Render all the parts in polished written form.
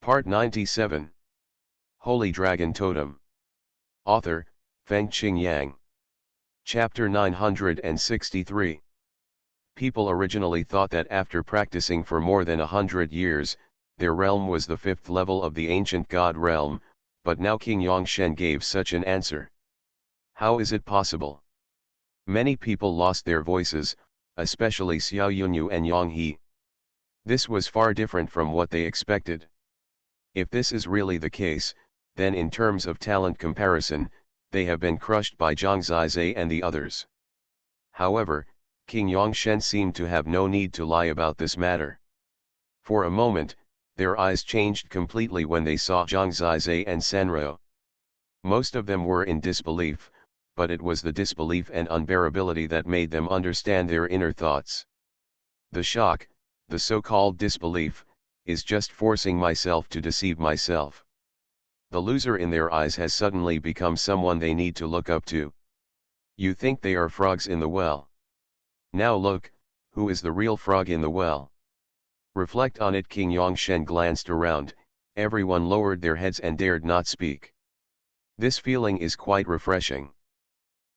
Part 97. Holy Dragon Totem. Author, Fengqing Yang. Chapter 963. People originally thought that after practicing for more than 100 years, their realm was the fifth level of the ancient god realm, but now King Yongshen gave such an answer. How is it possible? Many people lost their voices, especially Xuanhuan and Yang He. This was far different from what they expected. If this is really the case, then in terms of talent comparison, they have been crushed by Zhang Zizai and the others. However, King Yongshen seemed to have no need to lie about this matter. For a moment, their eyes changed completely when they saw Zhang Zizai and Sanro. Most of them were in disbelief, but it was the disbelief and unbearability that made them understand their inner thoughts. The shock, the so-called disbelief, is just forcing myself to deceive myself. The loser in their eyes has suddenly become someone they need to look up to. You think they are frogs in the well. Now look, who is the real frog in the well? Reflect on it. King Yongshen glanced around, everyone lowered their heads and dared not speak. This feeling is quite refreshing.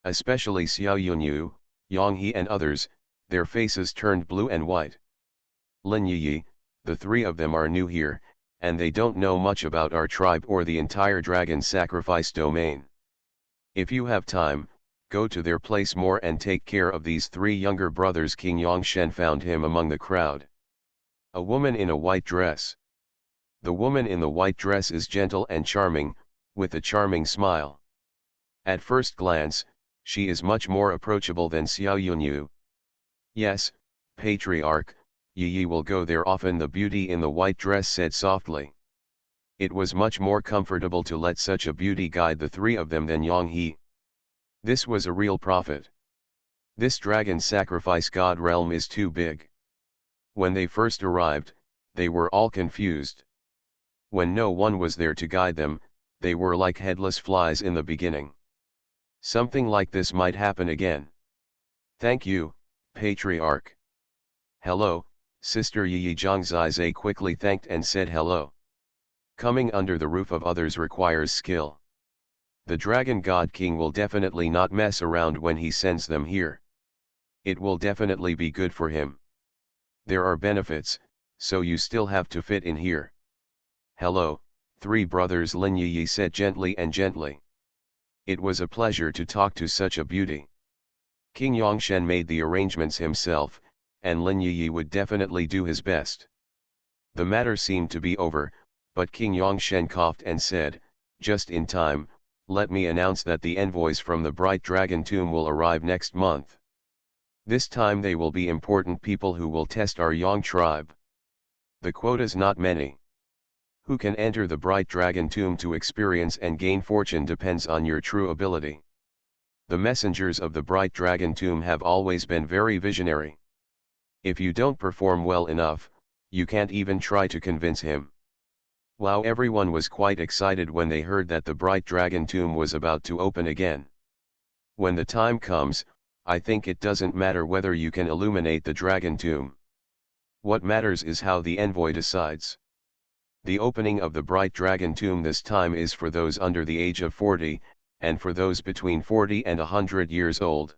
Especially Xiaoyunyu, Yang He and others, their faces turned blue and white. Lin Yi, the three of them are new here, and they don't know much about our tribe or the entire dragon sacrifice domain. If you have time, go to their place more and take care of these three younger brothers. King Yongshen found him among the crowd. A woman in a white dress. The woman in the white dress is gentle and charming, with a charming smile. At first glance, she is much more approachable than Xiaoyunyu. Yes, Patriarch, Yi will go there often. The beauty in the white dress said softly. It was much more comfortable to let such a beauty guide the three of them than Yang He. This was a real prophet. This dragon sacrifice god realm is too big. When they first arrived, they were all confused. When no one was there to guide them, they were like headless flies in the beginning. Something like this might happen again. Thank you, Patriarch. Hello, Sister Yi. Zhang Zizai quickly thanked and said hello. Coming under the roof of others requires skill. The Dragon God King will definitely not mess around when he sends them here. It will definitely be good for him. There are benefits, so you still have to fit in here. Hello, three brothers, Lin Yi said gently and gently. It was a pleasure to talk to such a beauty. King Yongshen made the arrangements himself, and Lin Yi would definitely do his best. The matter seemed to be over, but King Yongshen coughed and said, just in time, let me announce that the envoys from the Bright Dragon Tomb will arrive next month. This time they will be important people who will test our Yang tribe. The quota's not many. Who can enter the Bright Dragon Tomb to experience and gain fortune depends on your true ability. The messengers of the Bright Dragon Tomb have always been very visionary. If you don't perform well enough, you can't even try to convince him. Wow, everyone was quite excited when they heard that the Bright Dragon Tomb was about to open again. When the time comes, I think it doesn't matter whether you can illuminate the Dragon Tomb. What matters is how the envoy decides. The opening of the Bright Dragon Tomb this time is for those under the age of 40, and for those between 40 and 100 years old.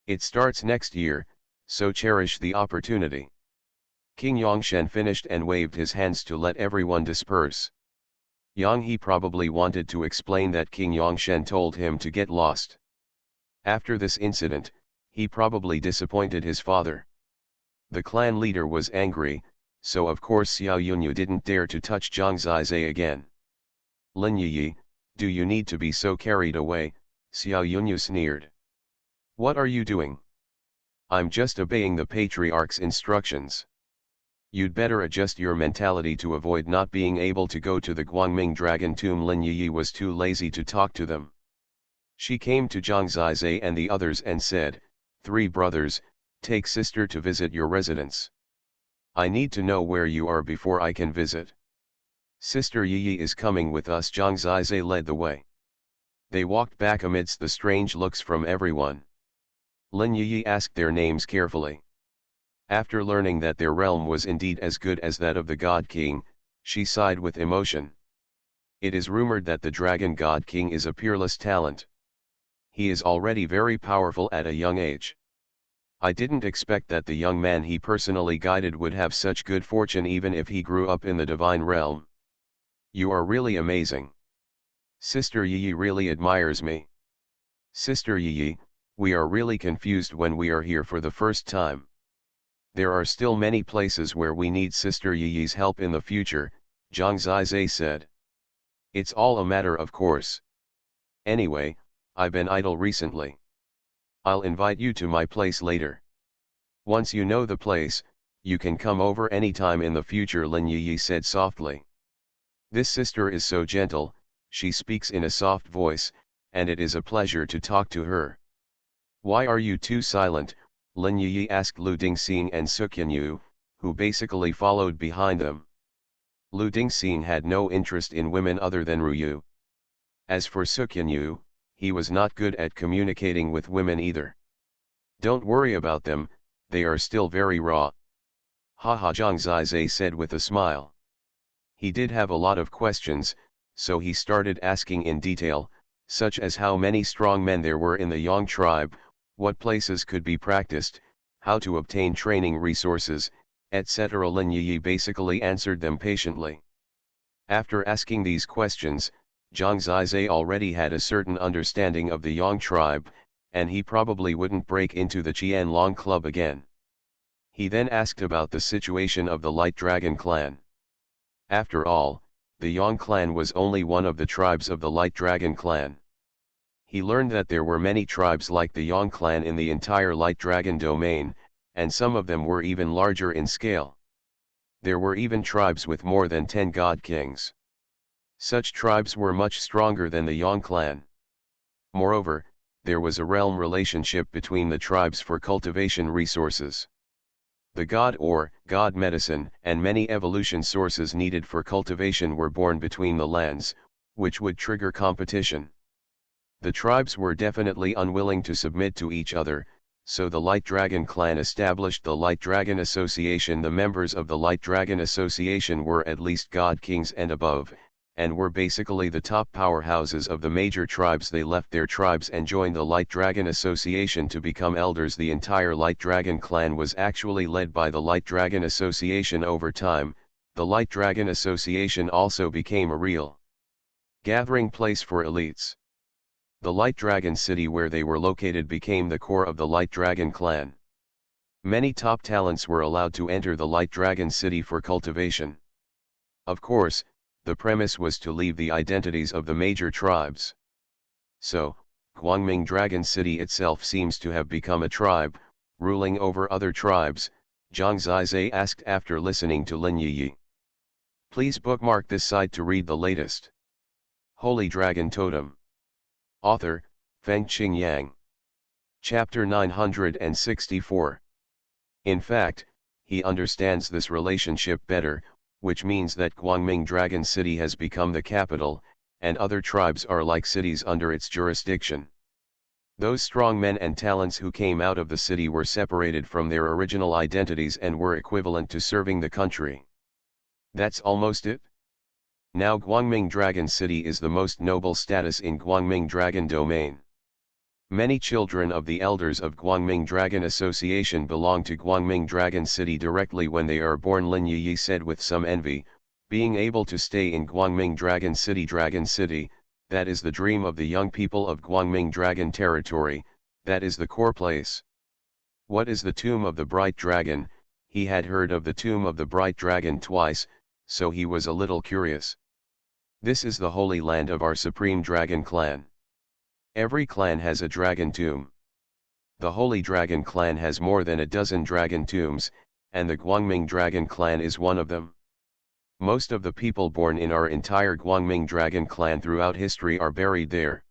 It starts next year, so cherish the opportunity. King Yongshen finished and waved his hands to let everyone disperse. Yang He probably wanted to explain that King Yongshen told him to get lost. After this incident, he probably disappointed his father. The clan leader was angry, so of course Xiaoyunyu didn't dare to touch Zhang Zizai again. Lin Yi, do you need to be so carried away? Xiaoyunyu sneered. What are you doing? I'm just obeying the Patriarch's instructions. You'd better adjust your mentality to avoid not being able to go to the Guangming Dragon Tomb. Lin Yi was too lazy to talk to them. She came to Zhang Zizai and the others and said, three brothers, take sister to visit your residence. I need to know where you are before I can visit. Sister Yi is coming with us. Zhang Zizai led the way. They walked back amidst the strange looks from everyone. Lin Yi asked their names carefully. After learning that their realm was indeed as good as that of the God King, She sighed with emotion. It is rumored that the Dragon God King is a peerless talent. He is already very powerful at a young age. I didn't expect that the young man he personally guided would have such good fortune even if he grew up in the divine realm. You are really amazing. Sister Yi really admires me. Sister Yi, we are really confused when we are here for the first time. There are still many places where we need Sister Yi's help in the future, Zhang Zizai said. It's all a matter of course. Anyway, I've been idle recently. I'll invite you to my place later. Once you know the place, you can come over anytime in the future, Lin Yi said softly. This sister is so gentle, she speaks in a soft voice, and it is a pleasure to talk to her. Why are you two silent? Lin Yi asked Lu Dingxing and Xuanhuan, who basically followed behind them. Lu Dingxing had no interest in women other than Ruyu. As for Xuanhuan, he was not good at communicating with women either. Don't worry about them, they are still very raw. Haha, Zhang Zizai said with a smile. He did have a lot of questions, so he started asking in detail, such as how many strong men there were in the Yang tribe, what places could be practiced, how to obtain training resources, etc. Lin Yi basically answered them patiently. After asking these questions, Zhang Zizai already had a certain understanding of the Yang tribe, and he probably wouldn't break into the Qianlong club again. He then asked about the situation of the Light Dragon clan. After all, the Yang clan was only one of the tribes of the Light Dragon clan. He learned that there were many tribes like the Yang clan in the entire Light Dragon domain, and some of them were even larger in scale. There were even tribes with more than 10 god kings. Such tribes were much stronger than the Yang clan. Moreover, there was a realm relationship between the tribes for cultivation resources. The god ore, god medicine, and many evolution sources needed for cultivation were born between the lands, which would trigger competition. The tribes were definitely unwilling to submit to each other, so the Light Dragon clan established the Light Dragon Association. The members of the Light Dragon Association were at least god kings and above, and were basically the top powerhouses of the major tribes. They left their tribes and joined the Light Dragon Association to become elders. The entire Light Dragon clan was actually led by the Light Dragon Association. Over time, the Light Dragon Association also became a real gathering place for elites. The Light Dragon city where they were located became the core of the Light Dragon clan. Many top talents were allowed to enter the Light Dragon city for cultivation. Of course, the premise was to leave the identities of the major tribes. So, Guangming Dragon City itself seems to have become a tribe, ruling over other tribes, Zhang Zizai asked after listening to Lin Yi. Please bookmark this site to read the latest. Holy Dragon Totem. Author, Fengqing Yang. Chapter 964. In fact, he understands this relationship better, which means that Guangming Dragon City has become the capital, and other tribes are like cities under its jurisdiction. Those strong men and talents who came out of the city were separated from their original identities and were equivalent to serving the country. That's almost it. Now Guangming Dragon City is the most noble status in Guangming Dragon domain. Many children of the elders of Guangming Dragon Association belong to Guangming Dragon City directly when they are born, Lin Yi said with some envy. Being able to stay in Guangming Dragon City, that is the dream of the young people of Guangming Dragon territory, that is the core place. What is the tomb of the Bright Dragon? He had heard of the tomb of the Bright Dragon twice, so he was a little curious. This is the holy land of our supreme dragon clan. Every clan has a dragon tomb. The Holy Dragon clan has more than a dozen dragon tombs, and the Guangming Dragon clan is one of them. Most of the people born in our entire Guangming Dragon clan throughout history are buried there.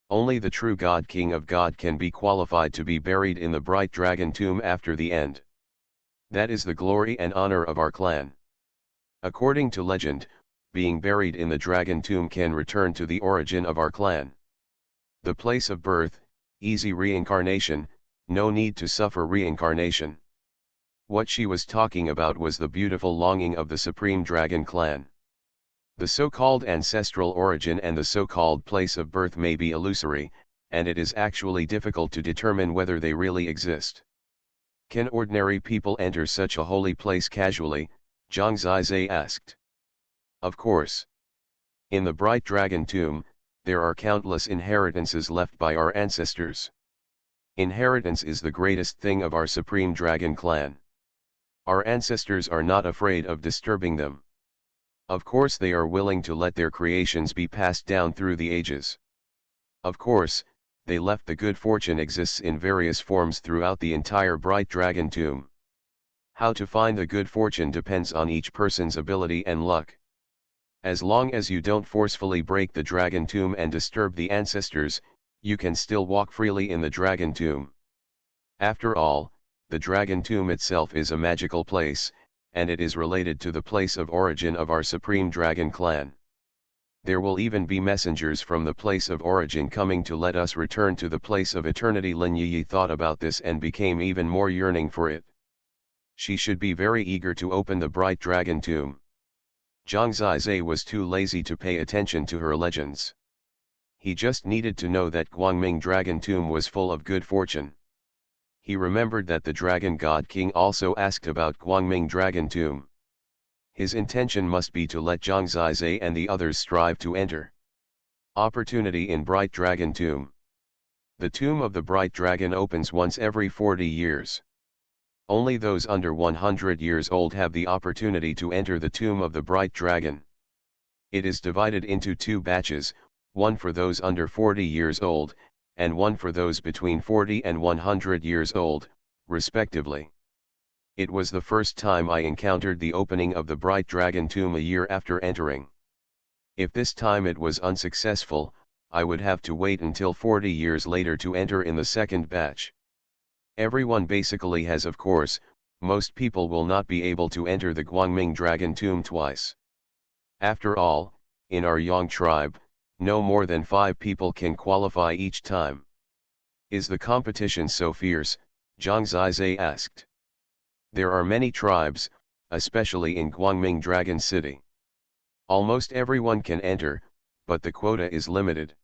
Only the true God King of God can be qualified to be buried in the Bright Dragon tomb after the end. That is the glory and honor of our clan. According to legend, being buried in the dragon tomb can return to the origin of our clan. The place of birth, easy reincarnation, no need to suffer reincarnation. What she was talking about was the beautiful longing of the Supreme Dragon clan. The so-called ancestral origin and the so-called place of birth may be illusory, and it is actually difficult to determine whether they really exist. Can ordinary people enter such a holy place casually? Zhang Zizai asked. Of course. In the Bright Dragon Tomb, there are countless inheritances left by our ancestors. Inheritance is the greatest thing of our Supreme Dragon clan. Our ancestors are not afraid of disturbing them. Of course they are willing to let their creations be passed down through the ages. Of course, they left the good fortune exists in various forms throughout the entire Bright Dragon Tomb. How to find the good fortune depends on each person's ability and luck. As long as you don't forcefully break the Dragon Tomb and disturb the ancestors, you can still walk freely in the Dragon Tomb. After all, the Dragon Tomb itself is a magical place, and it is related to the place of origin of our Supreme Dragon clan. There will even be messengers from the place of origin coming to let us return to the place of eternity. Lin Yi thought about this and became even more yearning for it. She should be very eager to open the Bright Dragon Tomb. Zhang Zizai was too lazy to pay attention to her legends. He just needed to know that Guangming Dragon Tomb was full of good fortune. He remembered that the Dragon God King also asked about Guangming Dragon Tomb. His intention must be to let Zhang Zizai and the others strive to enter. Opportunity in Bright Dragon Tomb. The Tomb of the Bright Dragon opens once every 40 years. Only those under 100 years old have the opportunity to enter the Tomb of the Bright Dragon. It is divided into two batches, one for those under 40 years old, and one for those between 40 and 100 years old, respectively. It was the first time I encountered the opening of the Bright Dragon Tomb a year after entering. If this time it was unsuccessful, I would have to wait until 40 years later to enter in the second batch. Everyone basically has, of course. Most people will not be able to enter the Guangming Dragon Tomb twice. After all, in our Yang tribe, no more than 5 people can qualify each time. Is the competition so fierce? Zhang Zizai asked. There are many tribes, especially in Guangming Dragon City. Almost everyone can enter, but the quota is limited.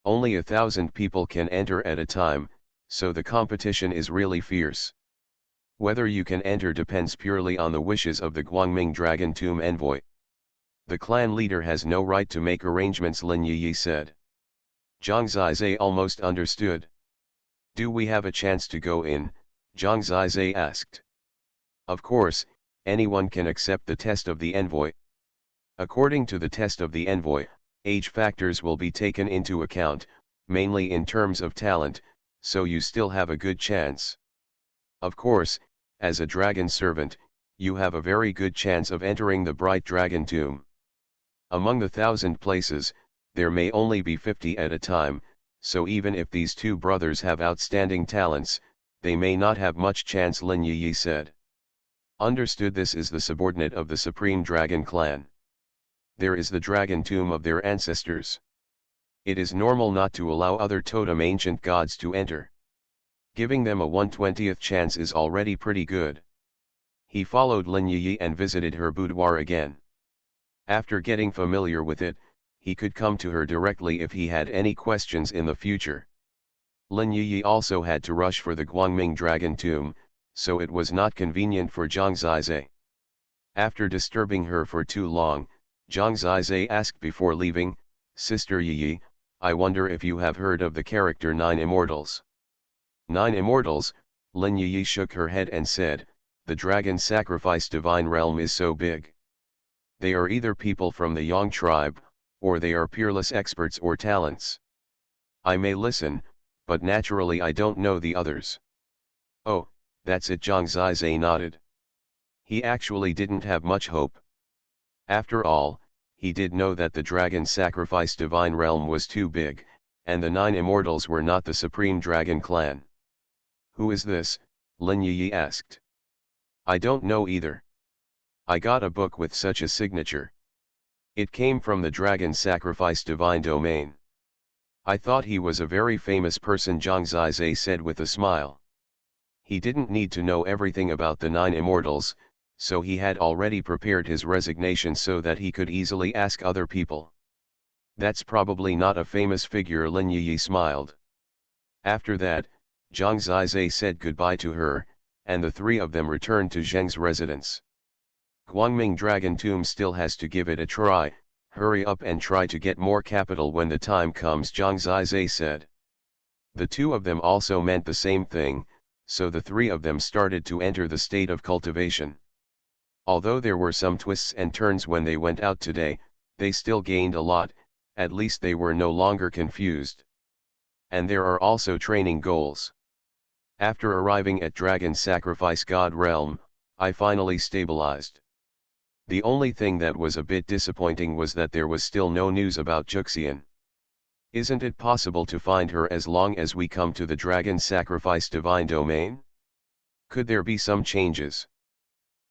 Only 1,000 people can enter at a time, so the competition is really fierce. Whether you can enter depends purely on the wishes of the Guangming Dragon Tomb envoy. The clan leader has no right to make arrangements, Lin Yi said. Zhang Zizai almost understood. Do we have a chance to go in? Zhang Zizai asked. Of course, anyone can accept the test of the envoy. According to the test of the envoy, age factors will be taken into account, mainly in terms of talent, so you still have a good chance. Of course, as a dragon servant, you have a very good chance of entering the Bright Dragon Tomb. Among the 1,000 places, there may only be 50 at a time, so even if these two brothers have outstanding talents, they may not have much chance, Lin Yi said. Understood. This is the subordinate of the Supreme Dragon clan. There is the Dragon Tomb of their ancestors. It is normal not to allow other totem ancient gods to enter. Giving them a 1/20th chance is already pretty good. He followed Lin Yi and visited her boudoir again. After getting familiar with it, he could come to her directly if he had any questions in the future. Lin Yi also had to rush for the Guangming Dragon Tomb, so it was not convenient for Zhang Zizai. After disturbing her for too long, Zhang Zizai asked before leaving, Sister Yi, I wonder if you have heard of the character 9 Immortals. 9 Immortals, Lin Yi shook her head and said, the dragon sacrifice divine realm is so big. They are either people from the Yang tribe, or they are peerless experts or talents. I may listen, but naturally I don't know the others. Oh, that's it. Zhang Zizai nodded. He actually didn't have much hope. After all, he did know that the dragon sacrifice divine realm was too big, and the 9 Immortals were not the Supreme Dragon clan. Who is this? Lin Yi asked. I don't know either. I got a book with such a signature. It came from the dragon sacrifice divine domain. I thought he was a very famous person, Zhang Zizai said with a smile. He didn't need to know everything about the 9 Immortals, so he had already prepared his resignation so that he could easily ask other people. That's probably not a famous figure. Lin Yi smiled. After that, Zhang Zizai said goodbye to her, and the three of them returned to Zheng's residence. Guangming Dragon Tomb still has to give it a try. Hurry up and try to get more capital when the time comes, Zhang Zizai said. The two of them also meant the same thing, so the three of them started to enter the state of cultivation. Although there were some twists and turns when they went out today, they still gained a lot, at least they were no longer confused. And there are also training goals. After arriving at Dragon Sacrifice God Realm, I finally stabilized. The only thing that was a bit disappointing was that there was still no news about Juxian. Isn't it possible to find her as long as we come to the Dragon Sacrifice Divine Domain? Could there be some changes?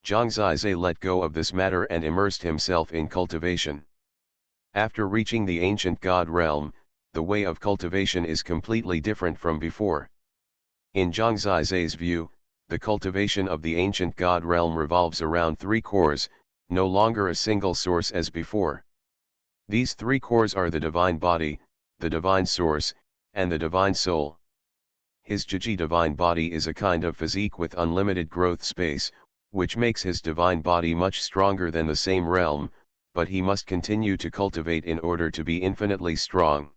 Zhang Zizai let go of this matter and immersed himself in cultivation. After reaching the ancient God realm, the way of cultivation is completely different from before. In Zhang Zizai's view, the cultivation of the ancient God realm revolves around 3 cores, no longer a single source as before. These 3 cores are the divine body, the divine source, and the divine soul. His Jiji divine body is a kind of physique with unlimited growth space, which makes his divine body much stronger than the same realm, but he must continue to cultivate in order to be infinitely strong.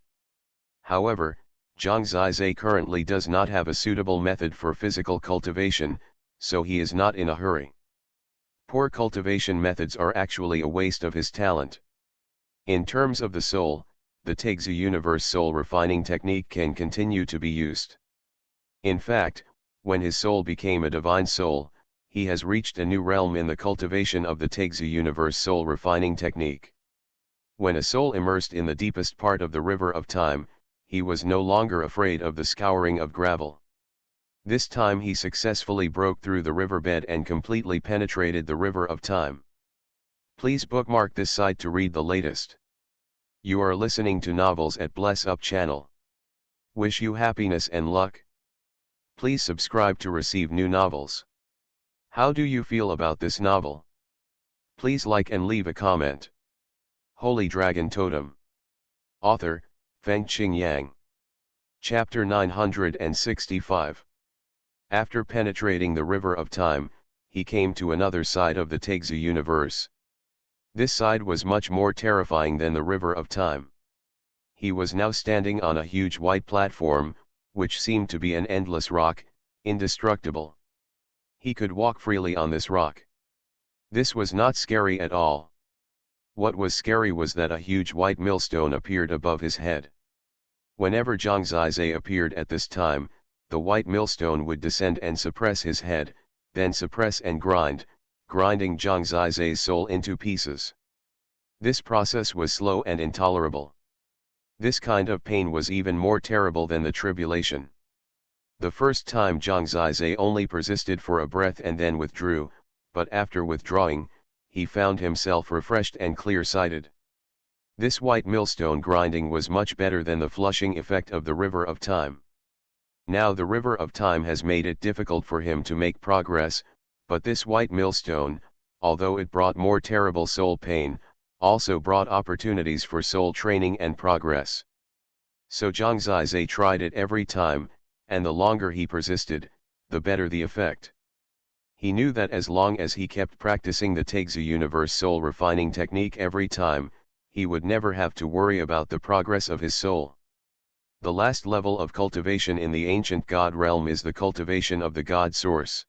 However, Zhang Zizai currently does not have a suitable method for physical cultivation, so he is not in a hurry. Poor cultivation methods are actually a waste of his talent. In terms of the soul, the Taixu Universe soul refining technique can continue to be used. In fact, when his soul became a divine soul, he has reached a new realm in the cultivation of the Taixu Universe soul refining technique. When a soul immersed in the deepest part of the river of time, he was no longer afraid of the scouring of gravel. This time he successfully broke through the riverbed and completely penetrated the river of time. Please bookmark this site to read the latest. You are listening to Novels at Bless Up channel. Wish you happiness and luck. Please subscribe to receive new novels. How do you feel about this novel? Please like and leave a comment. Holy Dragon Totem. Author, Fengqing Yang. Chapter 965. After penetrating the river of time, he came to another side of the Taixu universe. This side was much more terrifying than the river of time. He was now standing on a huge white platform, which seemed to be an endless rock, indestructible. He could walk freely on this rock. This was not scary at all. What was scary was that a huge white millstone appeared above his head. Whenever Zhang Zizai appeared at this time, the white millstone would descend and suppress his head, then suppress and grinding Zhang Zizai's soul into pieces. This process was slow and intolerable. This kind of pain was even more terrible than the tribulation. The first time Zhang Zizai only persisted for a breath and then withdrew, but after withdrawing, he found himself refreshed and clear-sighted. This white millstone grinding was much better than the flushing effect of the river of time. Now the river of time has made it difficult for him to make progress, but this white millstone, although it brought more terrible soul pain, also brought opportunities for soul training and progress. So Zhang Zizai tried it every time, and the longer he persisted, the better the effect. He knew that as long as he kept practicing the Taixu Universe soul refining technique every time, he would never have to worry about the progress of his soul. The last level of cultivation in the ancient God realm is the cultivation of the God Source.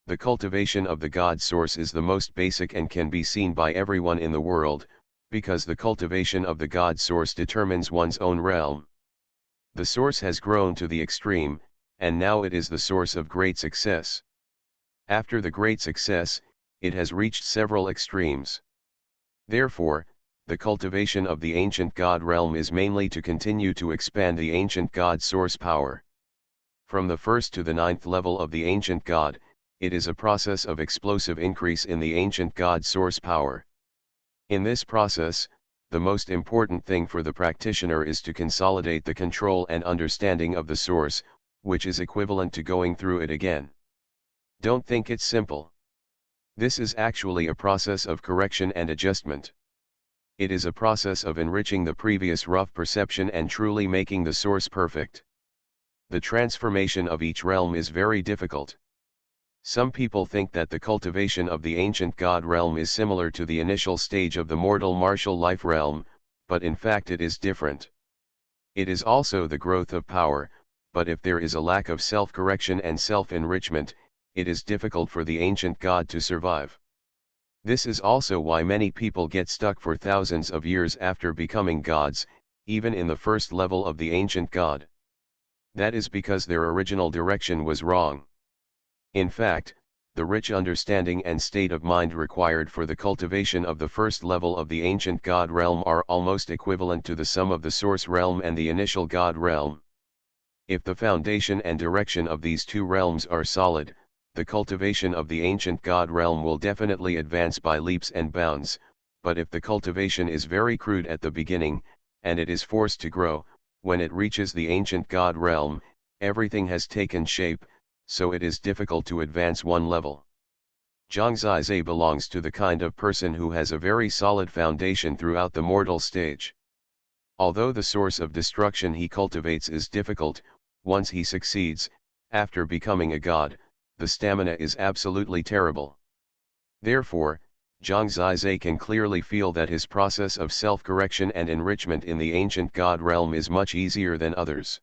The cultivation of the God Source is the most basic and can be seen by everyone in the world, because the cultivation of the God Source determines one's own realm. The Source has grown to the extreme, and now it is the source of great success. After the great success, it has reached several extremes. Therefore, the cultivation of the ancient God realm is mainly to continue to expand the ancient God source power. From the 1st to the 9th level of the ancient God, it is a process of explosive increase in the ancient God source power. In this process, the most important thing for the practitioner is to consolidate the control and understanding of the source, which is equivalent to going through it again. Don't think it's simple. This is actually a process of correction and adjustment. It is a process of enriching the previous rough perception and truly making the source perfect. The transformation of each realm is very difficult. Some people think that the cultivation of the ancient god realm is similar to the initial stage of the mortal martial life realm, but in fact it is different. It is also the growth of power, but if there is a lack of self-correction and self-enrichment, it is difficult for the ancient god to survive. This is also why many people get stuck for thousands of years after becoming gods, even in the first level of the ancient god. That is because their original direction was wrong. In fact, the rich understanding and state of mind required for the cultivation of the first level of the ancient god realm are almost equivalent to the sum of the source realm and the initial god realm. If the foundation and direction of these two realms are solid, the cultivation of the ancient god realm will definitely advance by leaps and bounds, but if the cultivation is very crude at the beginning, and it is forced to grow, when it reaches the ancient god realm, everything has taken shape, so it is difficult to advance one level. Zhang Zizhe belongs to the kind of person who has a very solid foundation throughout the mortal stage. Although the source of destruction he cultivates is difficult, once he succeeds, after becoming a god, the stamina is absolutely terrible. Therefore, Zhang Zizhe can clearly feel that his process of self-correction and enrichment in the ancient god realm is much easier than others.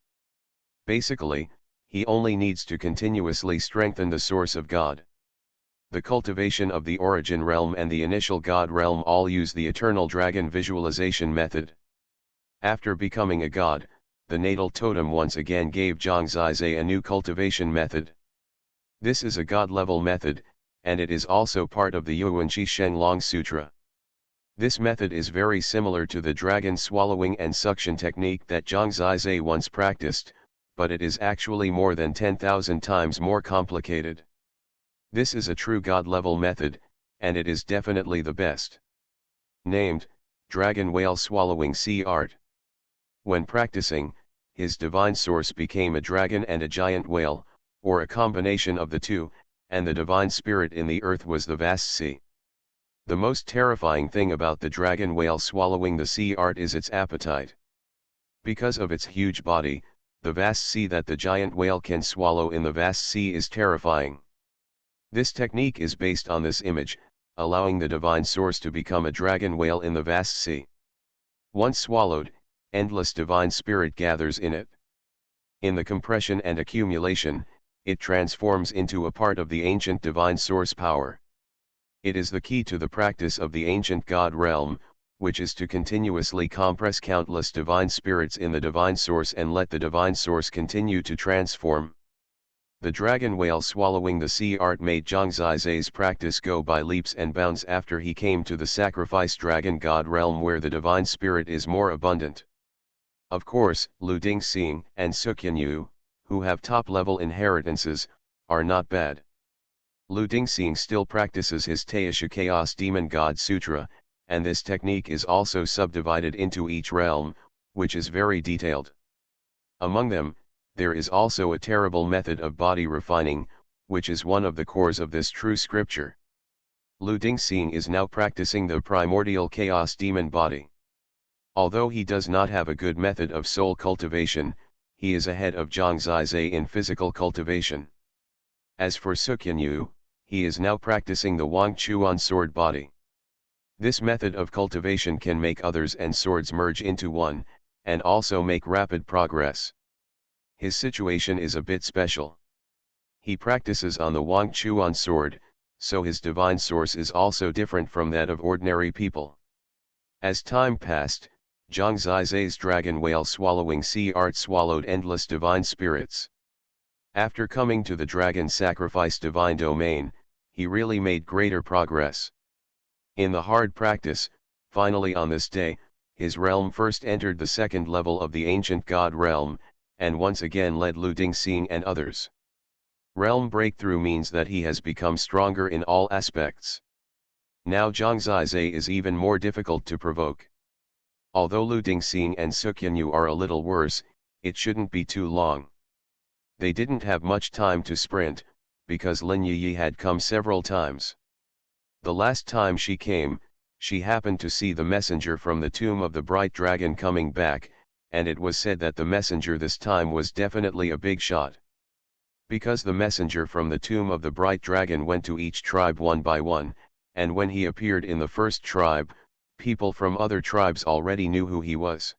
Basically, he only needs to continuously strengthen the source of God. The cultivation of the origin realm and the initial god realm all use the eternal dragon visualization method. After becoming a god, the natal totem once again gave Zhang Zizhe a new cultivation method. This is a god-level method, and it is also part of the Yuanqi Shenglong Sutra. This method is very similar to the dragon swallowing and suction technique that Zhang Zizhe once practiced, but it is actually more than 10,000 times more complicated. This is a true god-level method, and it is definitely the best. Named, Dragon Whale Swallowing Sea Art. When practicing, his divine source became a dragon and a giant whale, or a combination of the two, and the divine spirit in the earth was the vast sea. The most terrifying thing about the dragon whale swallowing the sea art is its appetite. Because of its huge body, the vast sea that the giant whale can swallow in the vast sea is terrifying. This technique is based on this image, allowing the divine source to become a dragon whale in the vast sea. Once swallowed, endless divine spirit gathers in it. In the compression and accumulation, it transforms into a part of the ancient divine source power. It is the key to the practice of the ancient god realm, which is to continuously compress countless divine spirits in the divine source and let the divine source continue to transform. The dragon whale swallowing the sea art made Zhang Zizhe's practice go by leaps and bounds after he came to the sacrifice dragon god realm where the divine spirit is more abundant. Of course, Lu Dingxing and Xuanhuan, who have top-level inheritances, are not bad. Lu Dingxing still practices his Taisha Chaos Demon God Sutra, and this technique is also subdivided into each realm, which is very detailed. Among them, there is also a terrible method of body refining, which is one of the cores of this true scripture. Lu Dingxing is now practicing the primordial chaos demon body. Although he does not have a good method of soul cultivation, he is ahead of Zhang Zizhe in physical cultivation. As for Xuanhuan, he is now practicing the Wang Chuan sword body. This method of cultivation can make others and swords merge into one, and also make rapid progress. His situation is a bit special. He practices on the Wang Chuan sword, so his divine source is also different from that of ordinary people. As time passed, Zhang Zizhe's dragon whale swallowing sea art swallowed endless divine spirits. After coming to the dragon sacrifice divine domain, he really made greater progress. In the hard practice, finally on this day, his realm first entered the second level of the ancient god realm, and once again led Lu Dingxing and others. Realm breakthrough means that he has become stronger in all aspects. Now Zhang Zizhe is even more difficult to provoke. Although Lu Dingxing and Xuanhuan are a little worse, it shouldn't be too long. They didn't have much time to sprint, because Lin Yi had come several times. The last time she came, she happened to see the messenger from the tomb of the bright dragon coming back, and it was said that the messenger this time was definitely a big shot. Because the messenger from the tomb of the bright dragon went to each tribe one by one, and when he appeared in the first tribe, people from other tribes already knew who he was.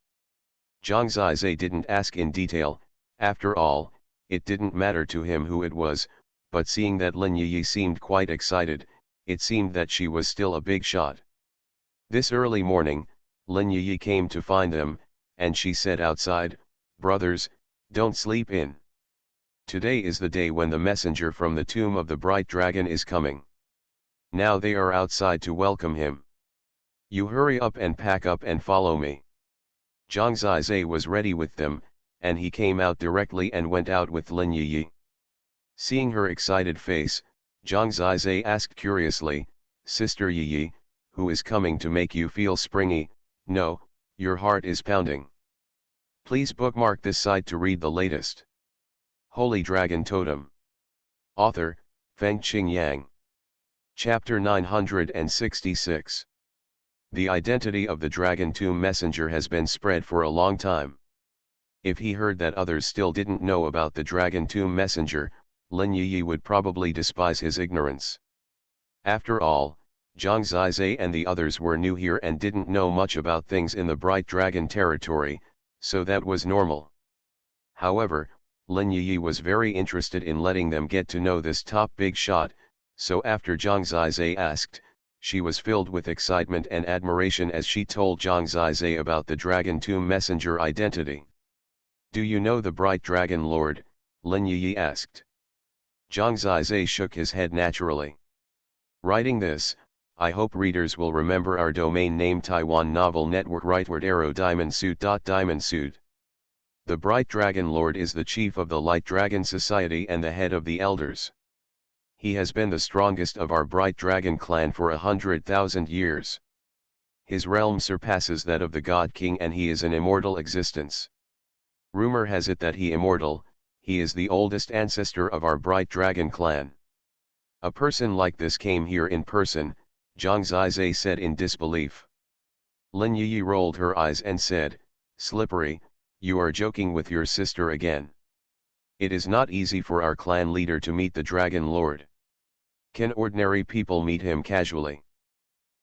Zhang Zizai didn't ask in detail. After all, it didn't matter to him who it was, but seeing that Lin Yi seemed quite excited, it seemed that she was still a big shot. This early morning, Lin Yi came to find them, and she said outside, "Brothers, don't sleep in. Today is the day when the messenger from the tomb of the bright dragon is coming. Now they are outside to welcome him. You hurry up and pack up and follow me." Zhang Zizai was ready with them, and he came out directly and went out with Lin Yi. Seeing her excited face, Zhang Zizai asked curiously, "Sister Yi, who is coming to make you feel springy? No, your heart is pounding." Please bookmark this site to read the latest. Holy Dragon Totem. Author, Fengqing Yang. Chapter 966. The identity of the Dragon Tomb Messenger has been spread for a long time. If he heard that others still didn't know about the Dragon Tomb Messenger, Lin Yi would probably despise his ignorance. After all, Zhang Zizai and the others were new here and didn't know much about things in the Bright Dragon territory, so that was normal. However, Lin Yi was very interested in letting them get to know this top big shot, so after Zhang Zizai asked, she was filled with excitement and admiration as she told Zhang Zizai about the Dragon Tomb Messenger identity. "Do you know the Bright Dragon Lord?" Lin Yi asked. Zhang Zizai shook his head naturally. Writing this, I hope readers will remember our domain name Taiwan Novel Network rightward arrow diamondsuit. The Bright Dragon Lord is the chief of the Light Dragon Society and the head of the Elders. He has been the strongest of our Bright Dragon clan for 100,000 years. His realm surpasses that of the God King and he is an immortal existence. Rumor has it that he is the oldest ancestor of our Bright Dragon clan. A person like this came here in person, Zhang Zizai said in disbelief. Lin Yi rolled her eyes and said, "Slippery, you are joking with your sister again. It is not easy for our clan leader to meet the Dragon Lord. Can ordinary people meet him casually?"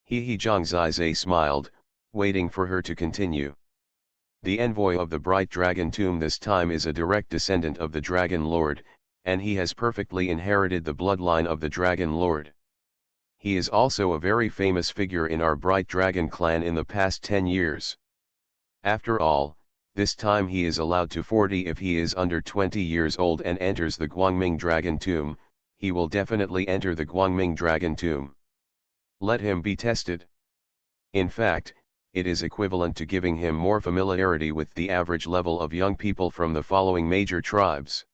Zhang Zizai smiled, waiting for her to continue. "The envoy of the Bright Dragon Tomb this time is a direct descendant of the Dragon Lord, and he has perfectly inherited the bloodline of the Dragon Lord. He is also a very famous figure in our Bright Dragon clan in the past 10 years. After all, this time he is allowed to 40 if he is under 20 years old and enters the Guangming Dragon Tomb, he will definitely enter the Guangming Dragon Tomb. Let him be tested. In fact, it is equivalent to giving him more familiarity with the average level of young people from the following major tribes."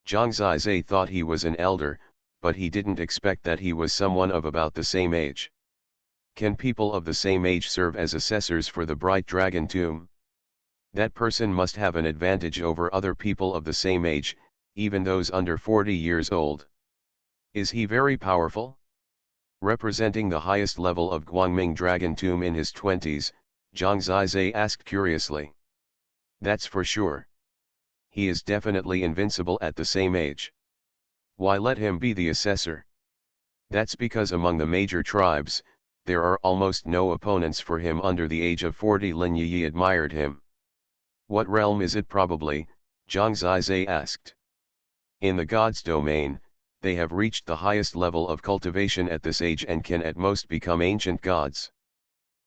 Zhang Zizai thought he was an elder, but he didn't expect that he was someone of about the same age. Can people of the same age serve as assessors for the Bright Dragon Tomb? That person must have an advantage over other people of the same age, even those under 40 years old. Is he very powerful? Representing the highest level of Guangming Dragon Tomb in his 20s, Zhang Zizai asked curiously. "That's for sure. He is definitely invincible at the same age. Why let him be the assessor?" "That's because among the major tribes, there are almost no opponents for him under the age of 40. Lin Yi admired him. "What realm is it probably?" Zhang Zizai asked. "In the gods' domain, they have reached the highest level of cultivation at this age and can at most become ancient gods.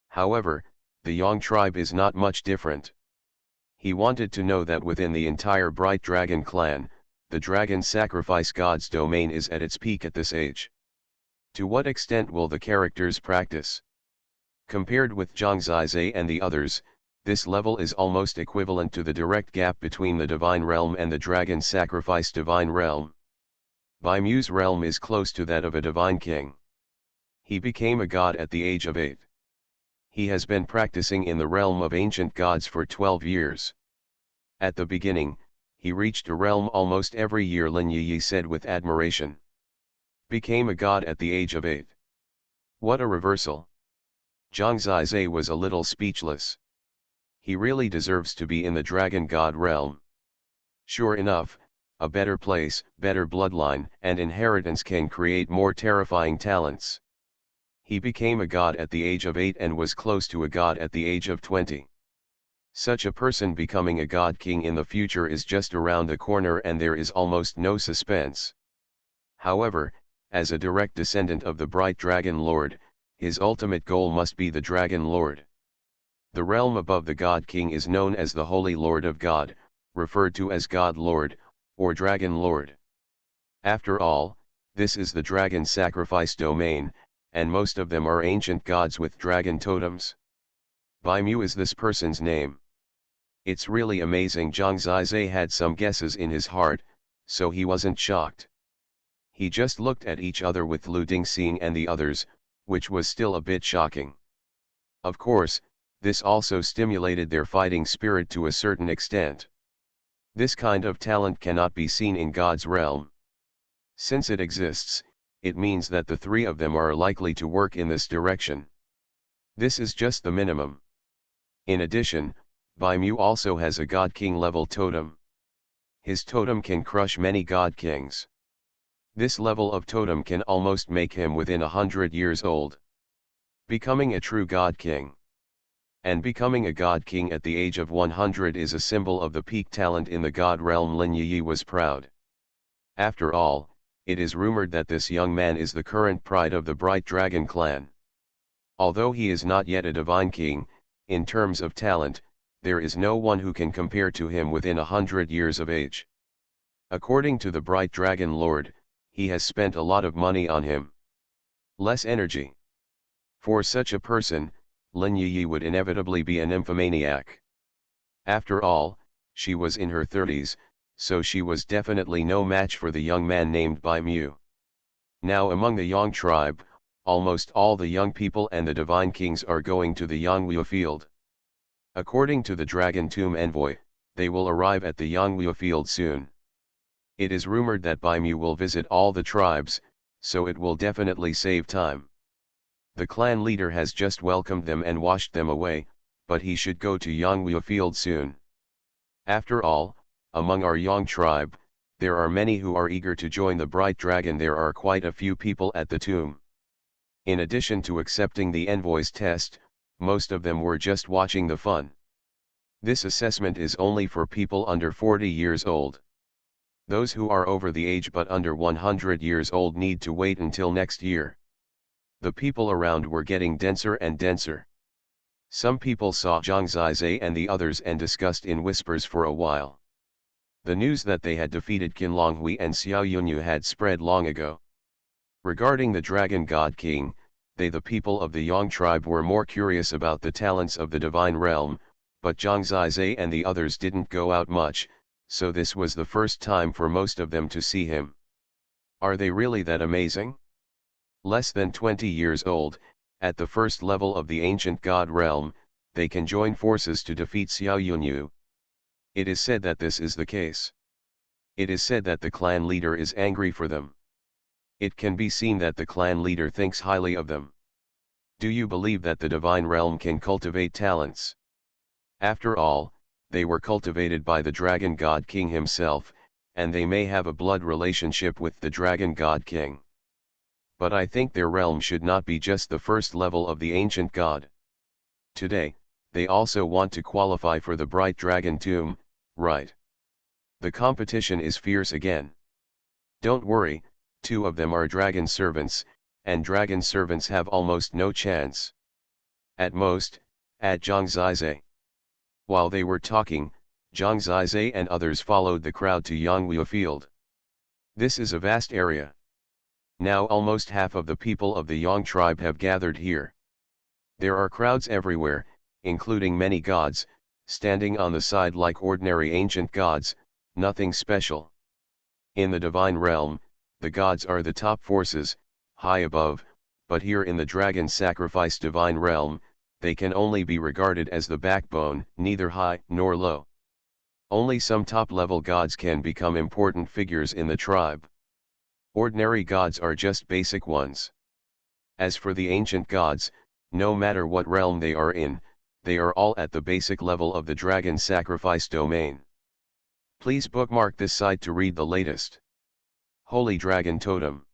However, the Yang tribe is not much different." He wanted to know that within the entire Bright Dragon clan, the dragon sacrifice god's domain is at its peak at this age. To what extent will the characters practice? Compared with Zhang Zizai and the others, this level is almost equivalent to the direct gap between the divine realm and the dragon sacrifice divine realm. Bai Mu's realm is close to that of a divine king. He became a god at the age of 8. He has been practicing in the realm of ancient gods for 12 years. At the beginning, He reached a realm almost every year, Lin Yi said with admiration. Became a god at the age of 8. What a reversal. Zhang Zizai was a little speechless. He really deserves to be in the dragon god realm. Sure enough, a better place, better bloodline and inheritance can create more terrifying talents. He became a god at the age of 8 and was close to a god at the age of 20. Such a person becoming a god king in the future is just around the corner and there is almost no suspense. However, as a direct descendant of the bright dragon lord, his ultimate goal must be the dragon lord. The realm above the god king is known as the Holy Lord of God, referred to as God Lord, or Dragon Lord. After all, this is the dragon sacrifice domain, and most of them are ancient gods with dragon totems. Bai Mu is this person's name. It's really amazing. Zhang Zizai had some guesses in his heart, so he wasn't shocked. He just looked at each other with Lu Dingxing and the others, which was still a bit shocking. Of course, this also stimulated their fighting spirit to a certain extent. This kind of talent cannot be seen in God's realm. Since it exists, it means that the three of them are likely to work in this direction. This is just the minimum. In addition, Bai Mu also has a God King level totem. His totem can crush many God Kings. This level of totem can almost make him within 100 years old. Becoming a true God King. And becoming a God King at the age of 100 is a symbol of the peak talent in the God realm. Lin Yi was proud. After all, it is rumored that this young man is the current pride of the Bright Dragon clan. Although he is not yet a divine king, in terms of talent, there is no one who can compare to him within 100 years of age. According to the Bright Dragon Lord, he has spent a lot of money on him. Less energy. For such a person, Lin Yi would inevitably be a nymphomaniac. After all, she was in her 30s, so she was definitely no match for the young man named Bai Mu. Now among the Yang tribe, almost all the young people and the divine kings are going to the Yangwu field. According to the Dragon Tomb envoy, they will arrive at the Yangwu field soon. It is rumored that Bai Mu will visit all the tribes, so it will definitely save time. The clan leader has just welcomed them and washed them away, but he should go to Yangwu field soon. After all, among our Yang tribe, there are many who are eager to join the Bright Dragon. There are quite a few people at the tomb. In addition to accepting the envoy's test, most of them were just watching the fun. This assessment is only for people under 40 years old. Those who are over the age but under 100 years old need to wait until next year. The people around were getting denser and denser. Some people saw Zhang Zizai and the others and discussed in whispers for a while. The news that they had defeated Qinlonghui and Xiaoyunyu had spread long ago. Regarding the Dragon God King, they the people of the Yang tribe were more curious about the talents of the divine realm, but Zhang Zizai and the others didn't go out much, so this was the first time for most of them to see him. Are they really that amazing? Less than 20 years old, at the first level of the ancient god realm, they can join forces to defeat Xiaoyunyu. It is said that this is the case. It is said that the clan leader is angry for them. It can be seen that the clan leader thinks highly of them. Do you believe that the divine realm can cultivate talents? After all, they were cultivated by the Dragon God King himself, and they may have a blood relationship with the Dragon God King. But I think their realm should not be just the first level of the ancient god. Today, they also want to qualify for the Bright Dragon Tomb, right? The competition is fierce again. Don't worry, 2 of them are dragon servants, and dragon servants have almost no chance. At most, at Zhang Zizai. While they were talking, Zhang Zizai and others followed the crowd to Yangwu field. This is a vast area. Now almost half of the people of the Yang tribe have gathered here. There are crowds everywhere, including many gods, standing on the side like ordinary ancient gods, nothing special. In the divine realm, the gods are the top forces, high above, but here in the dragon sacrifice divine realm, they can only be regarded as the backbone, neither high nor low. Only some top-level gods can become important figures in the tribe. Ordinary gods are just basic ones. As for the ancient gods, no matter what realm they are in, they are all at the basic level of the dragon sacrifice domain. Please bookmark this site to read the latest. Holy Dragon Totem.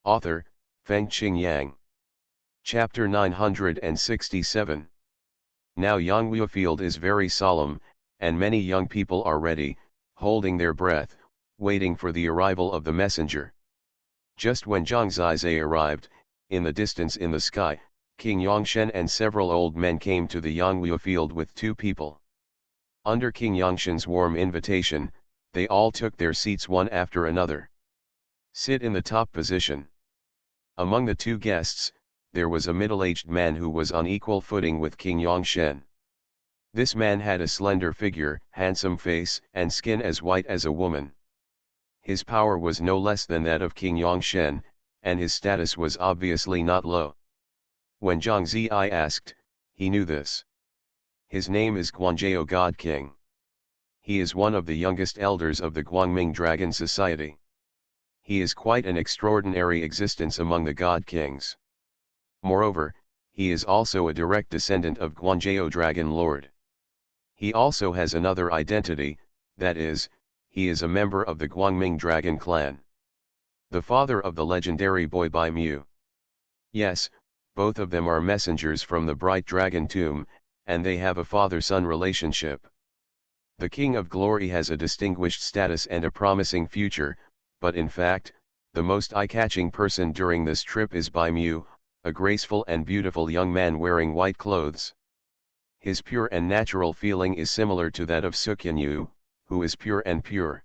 Author, Feng-Qing Yang. Chapter 967. Now Yonghua Field is very solemn, and many young people are ready, holding their breath, waiting for the arrival of the messenger. Just when Zhang Zizai arrived, in the distance in the sky, King Yongshen and several old men came to the Yonghua Field with 2 people. Under King Yongshen's warm invitation, they all took their seats one after another. Sit in the top position. Among the 2 guests, there was a middle-aged man who was on equal footing with King Yongshen. This man had a slender figure, handsome face, and skin as white as a woman. His power was no less than that of King Yongshen, and his status was obviously not low. When Zhang Zizai asked, he knew this. His name is Guanzhou God King. He is one of the youngest elders of the Guangming Dragon Society. He is quite an extraordinary existence among the God Kings. Moreover, he is also a direct descendant of Guanzhou Dragon Lord. He also has another identity, that is, he is a member of the Guangming Dragon clan. The father of the legendary boy Bai Mu. Yes, both of them are messengers from the Bright Dragon Tomb, and they have a father-son relationship. The King of Glory has a distinguished status and a promising future, but in fact, the most eye-catching person during this trip is Bai Mu, a graceful and beautiful young man wearing white clothes. His pure and natural feeling is similar to that of Xuanhuan, who is pure and pure.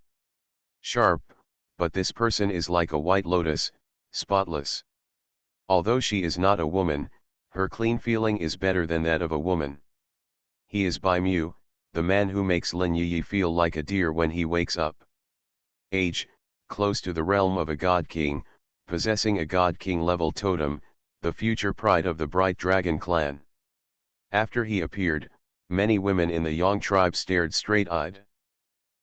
Sharp, but this person is like a white lotus, spotless. Although she is not a woman, her clean feeling is better than that of a woman. He is Bai Mu, the man who makes Lin Yi feel like a deer when he wakes up. Age, close to the realm of a god king, possessing a god king level totem, the future pride of the Bright Dragon clan. After he appeared, many women in the Yang tribe stared straight-eyed.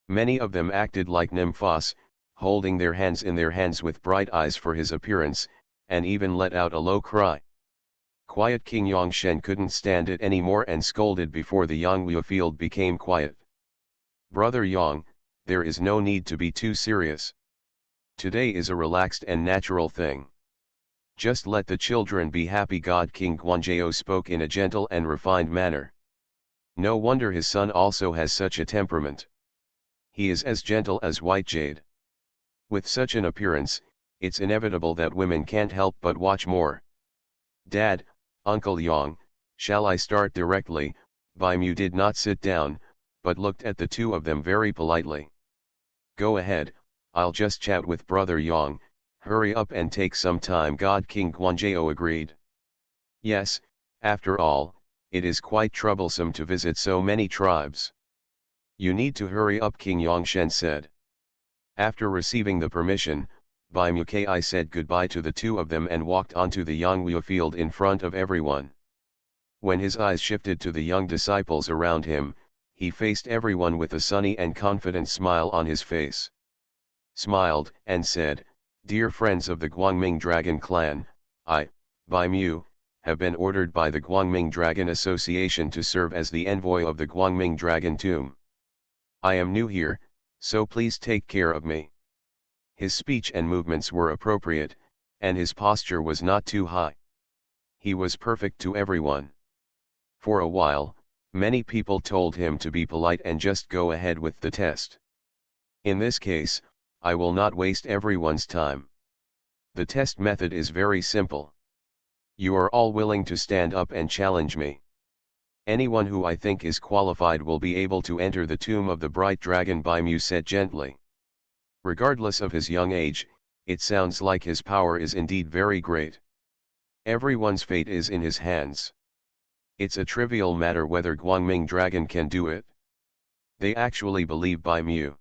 Many of them acted like nymphs, holding their hands in their hands with bright eyes for his appearance, and even let out a low cry. Quiet King Yongshen couldn't stand it anymore and scolded before the Yonghua Field became quiet. Brother Yang, there is no need to be too serious. Today is a relaxed and natural thing. Just let the children be happy. God King Guanzhou spoke in a gentle and refined manner. No wonder his son also has such a temperament. He is as gentle as white jade. With such an appearance, it's inevitable that women can't help but watch more. Dad, Uncle Yang, shall I start directly? Bai Mu did not sit down, but looked at the 2 of them very politely. Go ahead, I'll just chat with Brother Yang. Hurry up and take some time. God King Guanzhou agreed. Yes, after all, it is quite troublesome to visit so many tribes. You need to hurry up, King Yongshen said. After receiving the permission, Bai Mu Kai said goodbye to the 2 of them and walked onto the Yonghua Field in front of everyone. When his eyes shifted to the young disciples around him, he faced everyone with a sunny and confident smile on his face. Smiled and said, Dear friends of the Guangming Dragon clan, I, Bai Mu, have been ordered by the Guangming Dragon Association to serve as the envoy of the Guangming Dragon Tomb. I am new here, so please take care of me. His speech and movements were appropriate, and his posture was not too high. He was perfect to everyone. For a while, many people told him to be polite and just go ahead with the test. In this case, I will not waste everyone's time. The test method is very simple. You are all willing to stand up and challenge me. Anyone who I think is qualified will be able to enter the tomb of the Bright Dragon, Bai Mu said gently. Regardless of his young age, it sounds like his power is indeed very great. Everyone's fate is in his hands. It's a trivial matter whether Guangming Dragon can do it. They actually believe Bai Mu.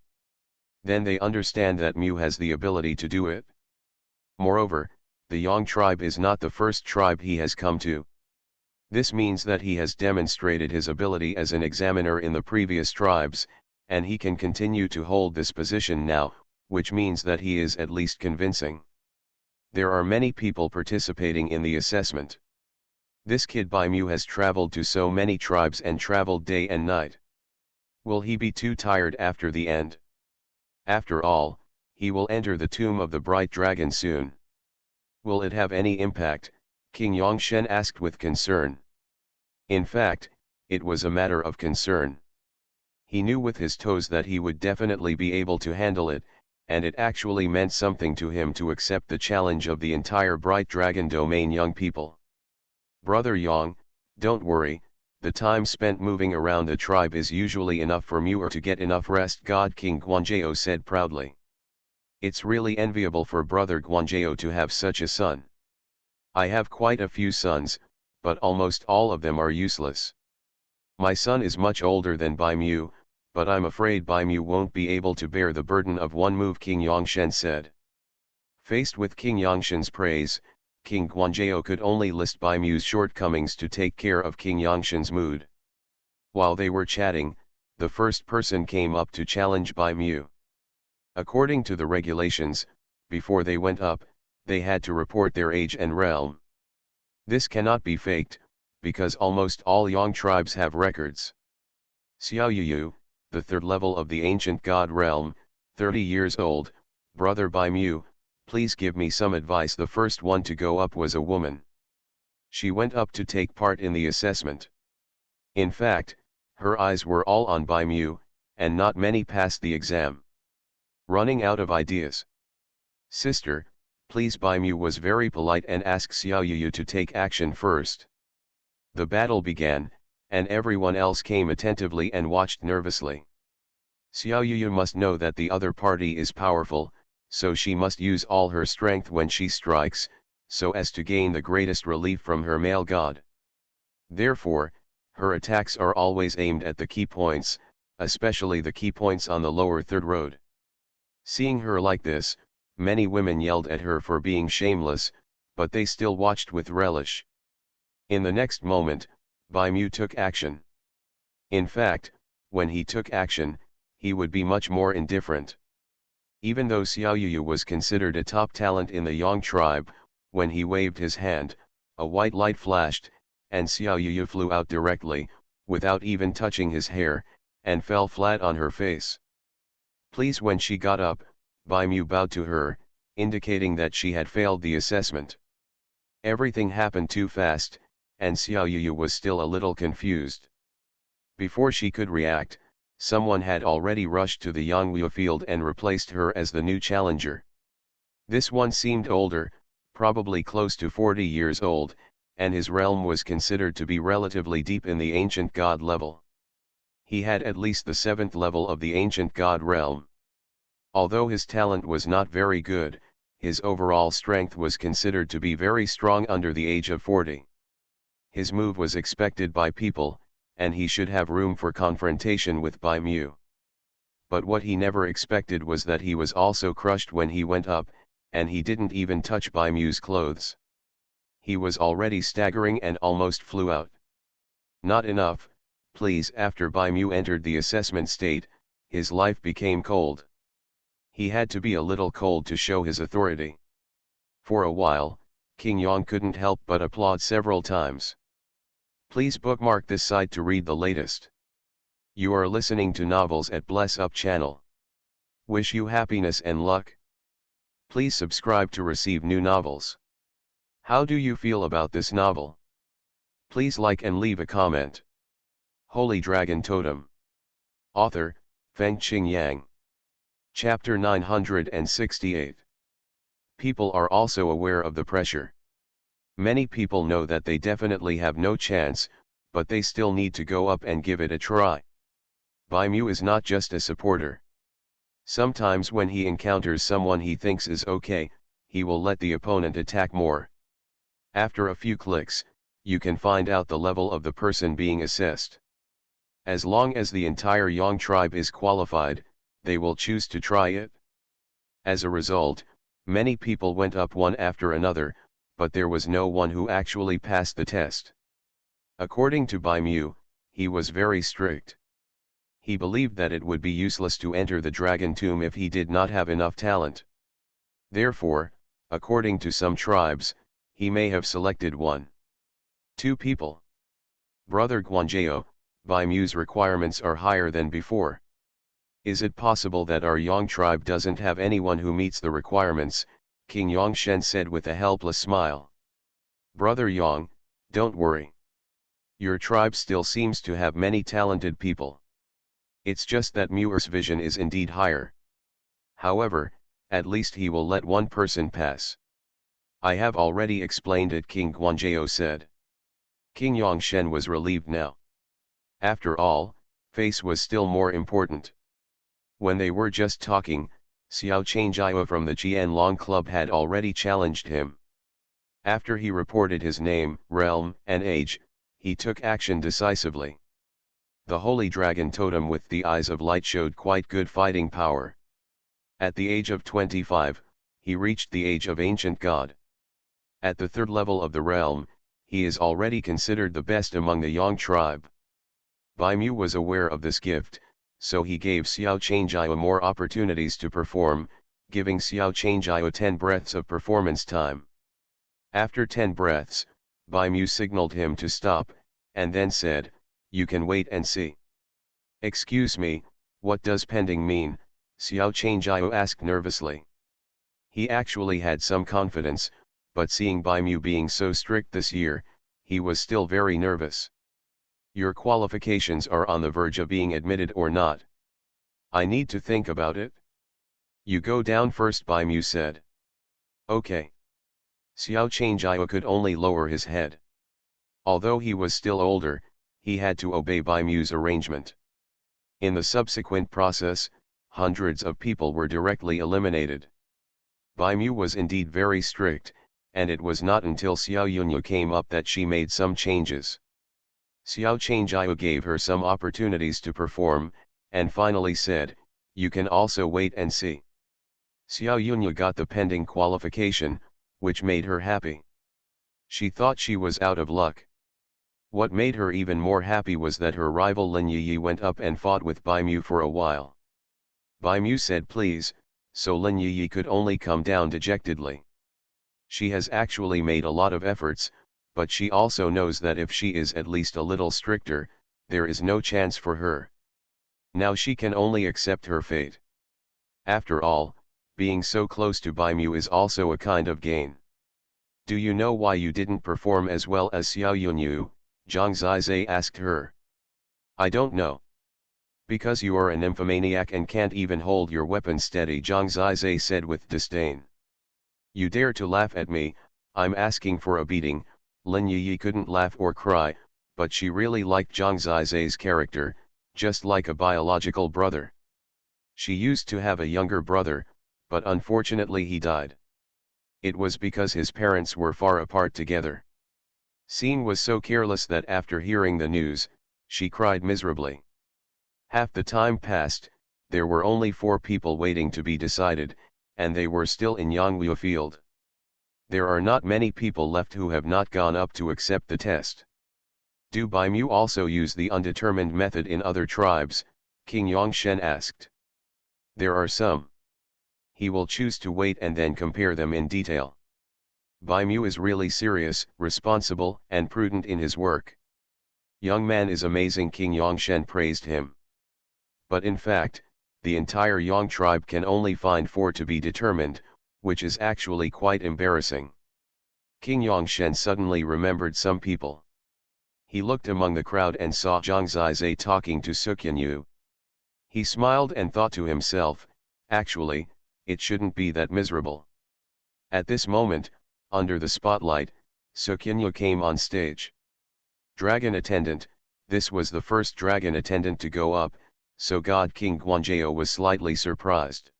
Then they understand that Mu has the ability to do it. Moreover, the Yang tribe is not the first tribe he has come to. This means that he has demonstrated his ability as an examiner in the previous tribes, and he can continue to hold this position now, which means that he is at least convincing. There are many people participating in the assessment. This kid Baimu has traveled to so many tribes and traveled day and night. Will he be too tired after the end? After all, he will enter the tomb of the bright dragon soon. Will it have any impact? King Yongshen asked with concern. In fact, it was a matter of concern. He knew with his toes that he would definitely be able to handle it, and it actually meant something to him to accept the challenge of the entire Bright Dragon domain young people. Brother Yang, don't worry, the time spent moving around the tribe is usually enough for Muir to get enough rest, God King Guanzhou said proudly. It's really enviable for Brother Guanzhou to have such a son. I have quite a few sons, but almost all of them are useless. My son is much older than Baimu, but I'm afraid Baimu won't be able to bear the burden of one move, King Yongshen said. Faced with King Yongshen's praise, King Guanzhou could only list Baimu's shortcomings to take care of King Yongshen's mood. While they were chatting, the first person came up to challenge Baimu. According to the regulations, before they went up, they had to report their age and realm. This cannot be faked, because almost all Yang tribes have records. Xiaoyu, the third level of the ancient god realm, 30 years old, Brother Baimu, please give me some advice. The first one to go up was a woman. She went up to take part in the assessment. In fact, her eyes were all on Baimu, and not many passed the exam. Running out of ideas. Sister, please. Baimu was very polite and asked Xiaoyu to take action first. The battle began, and everyone else came attentively and watched nervously. Xiaoyu must know that the other party is powerful, so she must use all her strength when she strikes, so as to gain the greatest relief from her male god. Therefore, her attacks are always aimed at the key points, especially the key points on the lower third road. Seeing her like this, many women yelled at her for being shameless, but they still watched with relish. In the next moment, Baimu took action. In fact, when he took action, he would be much more indifferent. Even though Xiaoyu was considered a top talent in the Yang tribe, when he waved his hand, a white light flashed, and Xiaoyu flew out directly, without even touching his hair, and fell flat on her face. Please. When she got up, Baimu bowed to her, indicating that she had failed the assessment. Everything happened too fast, and Xiaoyu was still a little confused. Before she could react, someone had already rushed to the Yangwu field and replaced her as the new challenger. This one seemed older, probably close to 40 years old, and his realm was considered to be relatively deep in the ancient god level. He had at least the 7th level of the ancient god realm. Although his talent was not very good, his overall strength was considered to be very strong under the age of 40. His move was expected by people, and he should have room for confrontation with Baimu. But what he never expected was that he was also crushed when he went up, and he didn't even touch Baimu's clothes. He was already staggering and almost flew out. Not enough, please. After Baimu entered the assessment state, his life became cold. He had to be a little cold to show his authority. For a while, King Yang couldn't help but applaud several times. Please bookmark this site to read the latest. You are listening to Novels at Bless Up channel. Wish you happiness and luck. Please subscribe to receive new novels. How do you feel about this novel? Please like and leave a comment. Holy Dragon Totem. Author, Fengqing Yang. Chapter 968. People are also aware of the pressure. Many people know that they definitely have no chance, but they still need to go up and give it a try. Baimu is not just a supporter. Sometimes when he encounters someone he thinks is okay, he will let the opponent attack more. After a few clicks, you can find out the level of the person being assessed. As long as the entire Yang tribe is qualified, they will choose to try it. As a result, many people went up one after another, but there was no one who actually passed the test. According to Baimu, he was very strict. He believed that it would be useless to enter the dragon tomb if he did not have enough talent. Therefore, according to some tribes, he may have selected 2 people. Brother Guanjao, Bai Mu's requirements are higher than before. Is it possible that our Yang tribe doesn't have anyone who meets the requirements? King Yongshen said with a helpless smile. Brother Yang, don't worry. Your tribe still seems to have many talented people. It's just that Mu'er's vision is indeed higher. However, at least he will let one person pass. I have already explained it, King Guanjao said. King Yongshen was relieved now. After all, face was still more important. When they were just talking, Xiao Changjiao from the Jianlong Club had already challenged him. After he reported his name, realm, and age, he took action decisively. The holy dragon totem with the eyes of light showed quite good fighting power. At the age of 25, he reached the age of ancient god. At the 3rd level of the realm, he is already considered the best among the Yang tribe. Bai Mu was aware of this gift, so he gave Xiao Changjiao more opportunities to perform, giving Xiao Changjiao 10 breaths of performance time. After 10 breaths, Bai Mu signaled him to stop, and then said, "You can wait and see." "Excuse me, what does pending mean?" Xiao Changjiao asked nervously. He actually had some confidence, but seeing Bai Mu being so strict this year, he was still very nervous. "Your qualifications are on the verge of being admitted or not. I need to think about it." "You go down first," Bai Mu said. "Okay." Xiao Changjiao could only lower his head. Although he was still older, he had to obey Bai Mu's arrangement. In the subsequent process, hundreds of people were directly eliminated. Bai Mu was indeed very strict, and it was not until Xiao Yunyu came up that she made some changes. Xiao Changjiao gave her some opportunities to perform, and finally said, "You can also wait and see." Xiao Yunyu got the pending qualification, which made her happy. She thought she was out of luck. What made her even more happy was that her rival Lin Yiyi went up and fought with Bai Mu for a while. Bai Mu said please, so Lin Yiyi could only come down dejectedly. She has actually made a lot of efforts, but she also knows that if she is at least a little stricter, there is no chance for her. Now she can only accept her fate. After all, being so close to Bai Mu is also a kind of gain. "Do you know why you didn't perform as well as Xiao Yunyu?" Zhang Zizai asked her. "I don't know." "Because you are a nymphomaniac and can't even hold your weapon steady," Zhang Zizai said with disdain. "You dare to laugh at me, I'm asking for a beating." Lin Yiyi couldn't laugh or cry, but she really liked Zhang Zizai's character, just like a biological brother. She used to have a younger brother, but unfortunately he died. It was because his parents were far apart together. Xin was so careless that after hearing the news, she cried miserably. Half the time passed, there were only 4 people waiting to be decided, and they were still in Yangwu field. There are not many people left who have not gone up to accept the test. "Do Bai Mu also use the undetermined method in other tribes?" King Yongshen asked. "There are some. He will choose to wait and then compare them in detail. Bai Mu is really serious, responsible, and prudent in his work. Young man is amazing." King Yongshen praised him. But in fact, the entire Yang tribe can only find 4 to be determined, which is actually quite embarrassing. King Yongshen suddenly remembered some people. He looked among the crowd and saw Zhang Zizai talking to Xuanhuan. He smiled and thought to himself, actually, it shouldn't be that miserable. At this moment, under the spotlight, Xuanhuan came on stage. Dragon attendant, this was the first dragon attendant to go up, so God King Guanjao was slightly surprised.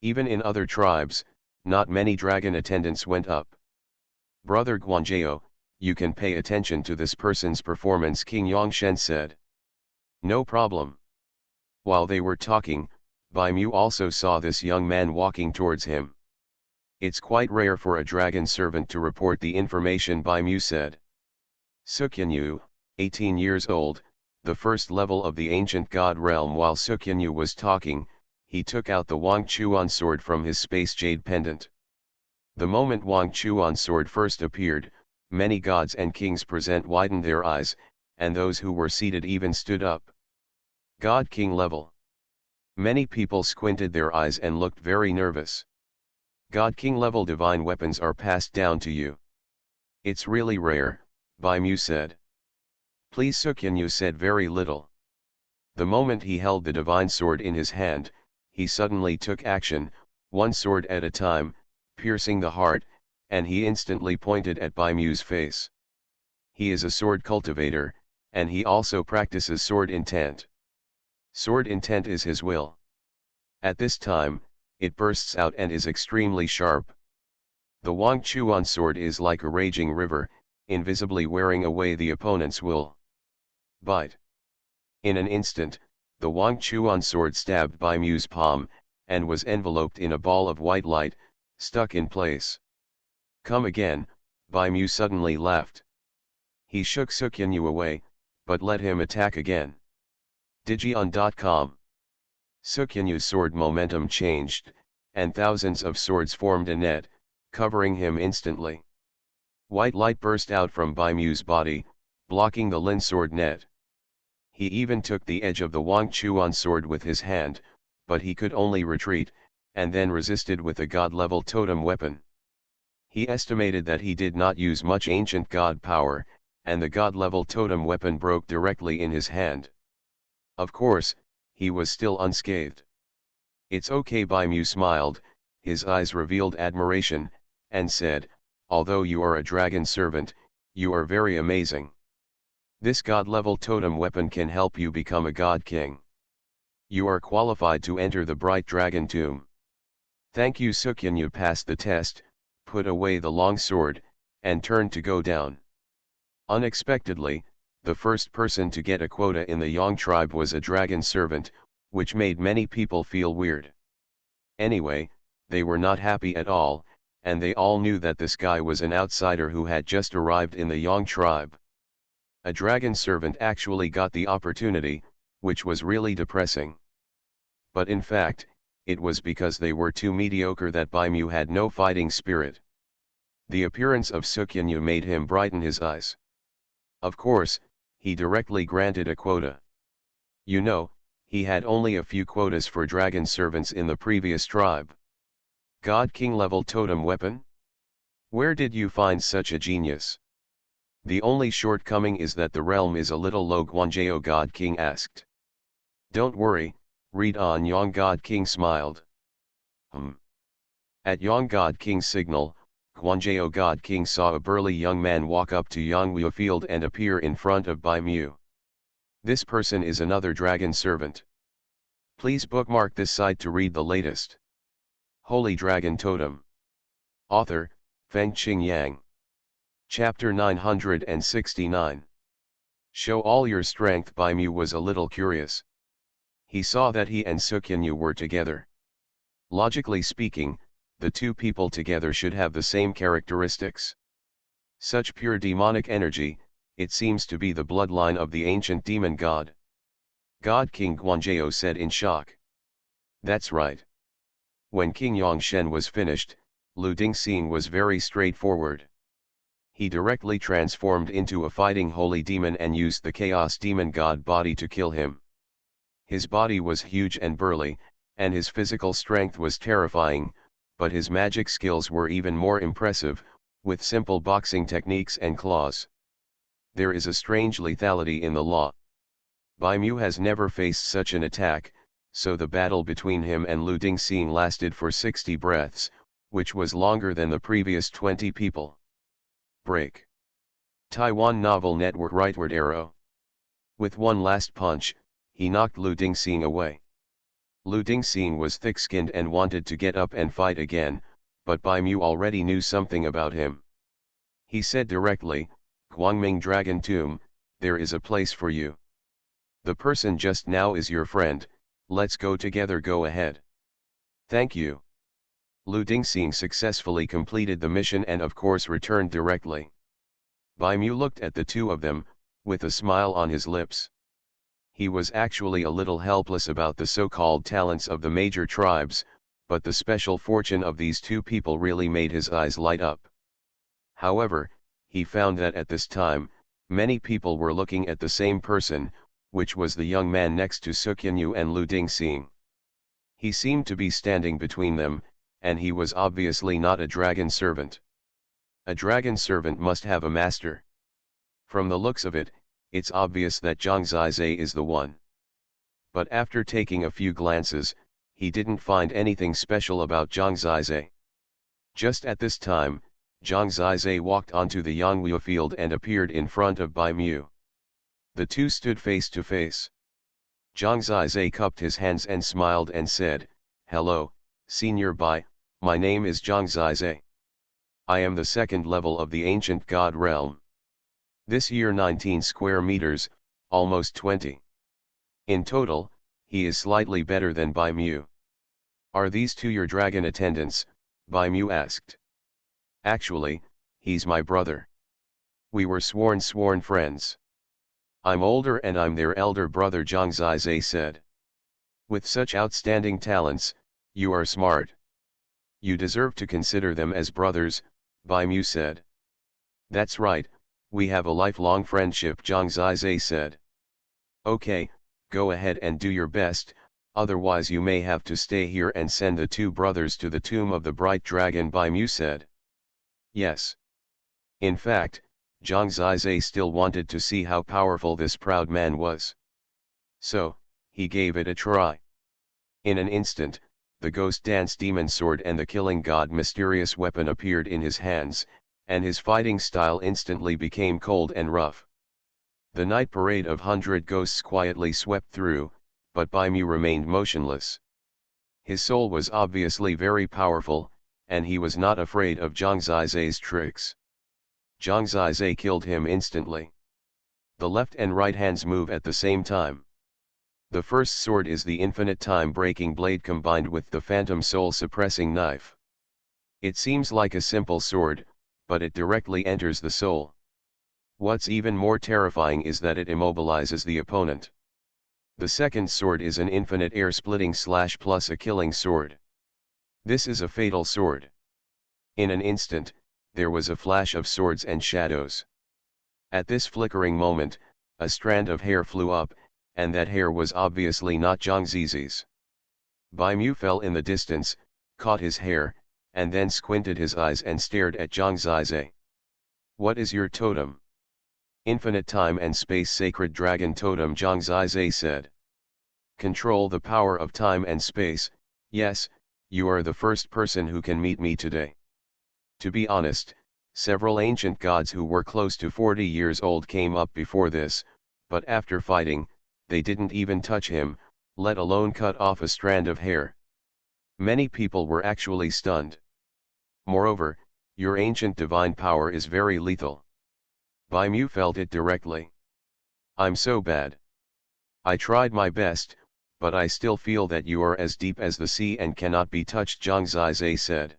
Even in other tribes, not many dragon attendants went up. "Brother Guanjao, you can pay attention to this person's performance," King Yongshen said. "No problem." While they were talking, Bai Mu also saw this young man walking towards him. "It's quite rare for a dragon servant to report the information," Bai Mu said. Xuanhuan, 18 years old, the first level of the ancient god realm. While Xuanhuan was talking, he took out the Xuanhuan sword from his space jade pendant. The moment Xuanhuan sword first appeared, many gods and kings present widened their eyes, and those who were seated even stood up. God King level. Many people squinted their eyes and looked very nervous. God King level divine weapons are passed down to you. It's really rare, Bai Mu said. Please. Xuanhuan said very little. The moment he held the divine sword in his hand, he suddenly took action, one sword at a time, piercing the heart, and he instantly pointed at Bai Mu's face. He is a sword cultivator, and he also practices sword intent. Sword intent is his will. At this time, it bursts out and is extremely sharp. The Xuanhuan sword is like a raging river, invisibly wearing away the opponent's will. Bite. In an instant, the Xuanhuan sword stabbed Bai Mu's palm, and was enveloped in a ball of white light, stuck in place. Come again, Bai Mu suddenly laughed. He shook Xuanhuan away, but let him attack again. Digion.com. Xuanhuan's sword momentum changed, and thousands of swords formed a net, covering him instantly. White light burst out from Bai Mu's body, blocking the Lin sword net. He even took the edge of the Xuanhuan sword with his hand, but he could only retreat, and then resisted with a god-level totem weapon. He estimated that he did not use much ancient god power, and the god-level totem weapon broke directly in his hand. Of course, he was still unscathed. It's okay. Bai Mu smiled, his eyes revealed admiration, and said, although you are a dragon servant, you are very amazing. This god-level totem weapon can help you become a god king. You are qualified to enter the bright dragon tomb. Thank you. Xuanhuan passed the test, put away the long sword, and turned to go down. Unexpectedly, the first person to get a quota in the Yang tribe was a dragon servant, which made many people feel weird. Anyway, they were not happy at all, and they all knew that this guy was an outsider who had just arrived in the Yang tribe. A dragon servant actually got the opportunity, which was really depressing. But in fact, it was because they were too mediocre that Bai Mu had no fighting spirit. The appearance of Xuanhuan made him brighten his eyes. Of course, he directly granted a quota. You know, he had only a few quotas for dragon servants in the previous tribe. God King level totem weapon? Where did you find such a genius? The only shortcoming is that the realm is a little low. Xuanjiao God King asked. Don't worry, read on. Yang God King smiled. At Yang God King's signal, Xuanjiao God King saw a burly young man walk up to Yangwu field and appear in front of Bai Mu. This person is another dragon servant. Please bookmark this site to read the latest. Holy Dragon Totem. Author, Fengqing Yang. Chapter 969. Show all your strength. Bai Mu was a little curious. He saw that he and Xuanhuan were together. Logically speaking, the two people together should have the same characteristics. Such pure demonic energy, it seems to be the bloodline of the ancient demon god. God King Xuanjiao said in shock. That's right. When King Yangshen was finished, Lu Dingxing was very straightforward. He directly transformed into a fighting holy demon and used the chaos demon god body to kill him. His body was huge and burly, and his physical strength was terrifying, but his magic skills were even more impressive, with simple boxing techniques and claws. There is a strange lethality in the law. Bai Mu has never faced such an attack, so the battle between him and Lu Dingxing lasted for 60 breaths, which was longer than the previous 20 people. Break. Taiwan Novel Network. Rightward arrow. With one last punch, he knocked Lu Dingxing away. Lu Dingxing was thick-skinned and wanted to get up and fight again, but Bai Mu already knew something about him. He said directly, Guangming Dragon Tomb, there is a place for you. The person just now is your friend, let's go together. Go ahead. Thank you. Lu Dingxing successfully completed the mission and of course returned directly. Bai Mu looked at the two of them, with a smile on his lips. He was actually a little helpless about the so-called talents of the major tribes, but the special fortune of these two people really made his eyes light up. However, he found that at this time, many people were looking at the same person, which was the young man next to Xuanhuan and Lu Dingxing. He seemed to be standing between them, and he was obviously not a dragon servant. A dragon servant must have a master. From the looks of it, it's obvious that Zhang Zizai is the one. But after taking a few glances, he didn't find anything special about Zhang Zizai. Just at this time, Zhang Zizai walked onto the Yangwu field and appeared in front of Bai Mu. The two stood face to face. Zhang Zizai cupped his hands and smiled and said, "Hello, Senior Bai, my name is Zhang Zizai. I am the second level of the ancient god realm. This year 19 square meters, almost 20. In total, he is slightly better than Bai Mu. Are these two your dragon attendants?" Bai Mu asked. "Actually, he's my brother. We were sworn friends. I'm older and I'm their elder brother," Zhang Zizai said. "With such outstanding talents, you are smart. You deserve to consider them as brothers," Bai Mu said. "That's right, we have a lifelong friendship," Zhang Zizai said. "Okay, go ahead and do your best, otherwise you may have to stay here and send the two brothers to the tomb of the bright dragon," Bai Mu said. Yes. In fact, Zhang Zizai still wanted to see how powerful this proud man was. So, he gave it a try. In an instant, the ghost dance demon sword and the killing god mysterious weapon appeared in his hands, and his fighting style instantly became cold and rough. The night parade of 100 ghosts quietly swept through, but Bai Mu remained motionless. His soul was obviously very powerful, and he was not afraid of Zhang Zizai's tricks. Zhang Zizai killed him instantly. The left and right hands move at the same time. The first sword is the infinite time-breaking blade combined with the phantom soul-suppressing knife. It seems like a simple sword, but it directly enters the soul. What's even more terrifying is that it immobilizes the opponent. The second sword is an infinite air-splitting slash plus a killing sword. This is a fatal sword. In an instant, there was a flash of swords and shadows. At this flickering moment, a strand of hair flew up, and that hair was obviously not Zhang Zizai's. Bai Mu fell in the distance, caught his hair, and then squinted his eyes and stared at Zhang Zizai. "What is your totem?" "Infinite time and space sacred dragon totem," Zhang Zizai said. "Control the power of time and space. Yes, you are the first person who can meet me today." To be honest, several ancient gods who were close to 40 years old came up before this, but after fighting, they didn't even touch him, let alone cut off a strand of hair. Many people were actually stunned. Moreover, your ancient divine power is very lethal. Bai Mu felt it directly. "I'm so bad. I tried my best, but I still feel that you are as deep as the sea and cannot be touched," Zhang Zizai said.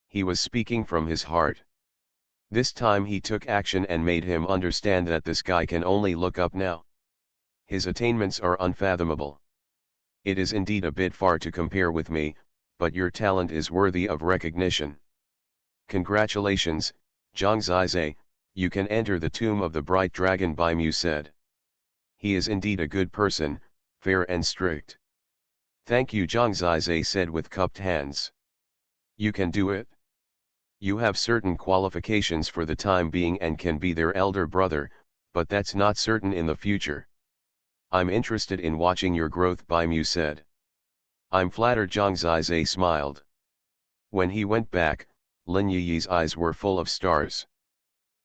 He was speaking from his heart. This time he took action and made him understand that this guy can only look up now. His attainments are unfathomable. It is indeed a bit far to compare with me, but your talent is worthy of recognition. Congratulations, Zhang Zizai, you can enter the tomb of the bright dragon, Bai Mu said. He is indeed a good person, fair and strict. Thank you, Zhang Zizai said with cupped hands. You can do it. You have certain qualifications for the time being and can be their elder brother, but that's not certain in the future. I'm interested in watching your growth, Bai Mu said. I'm flattered, Zhang Zizai smiled. When he went back, Lin Yi's eyes were full of stars.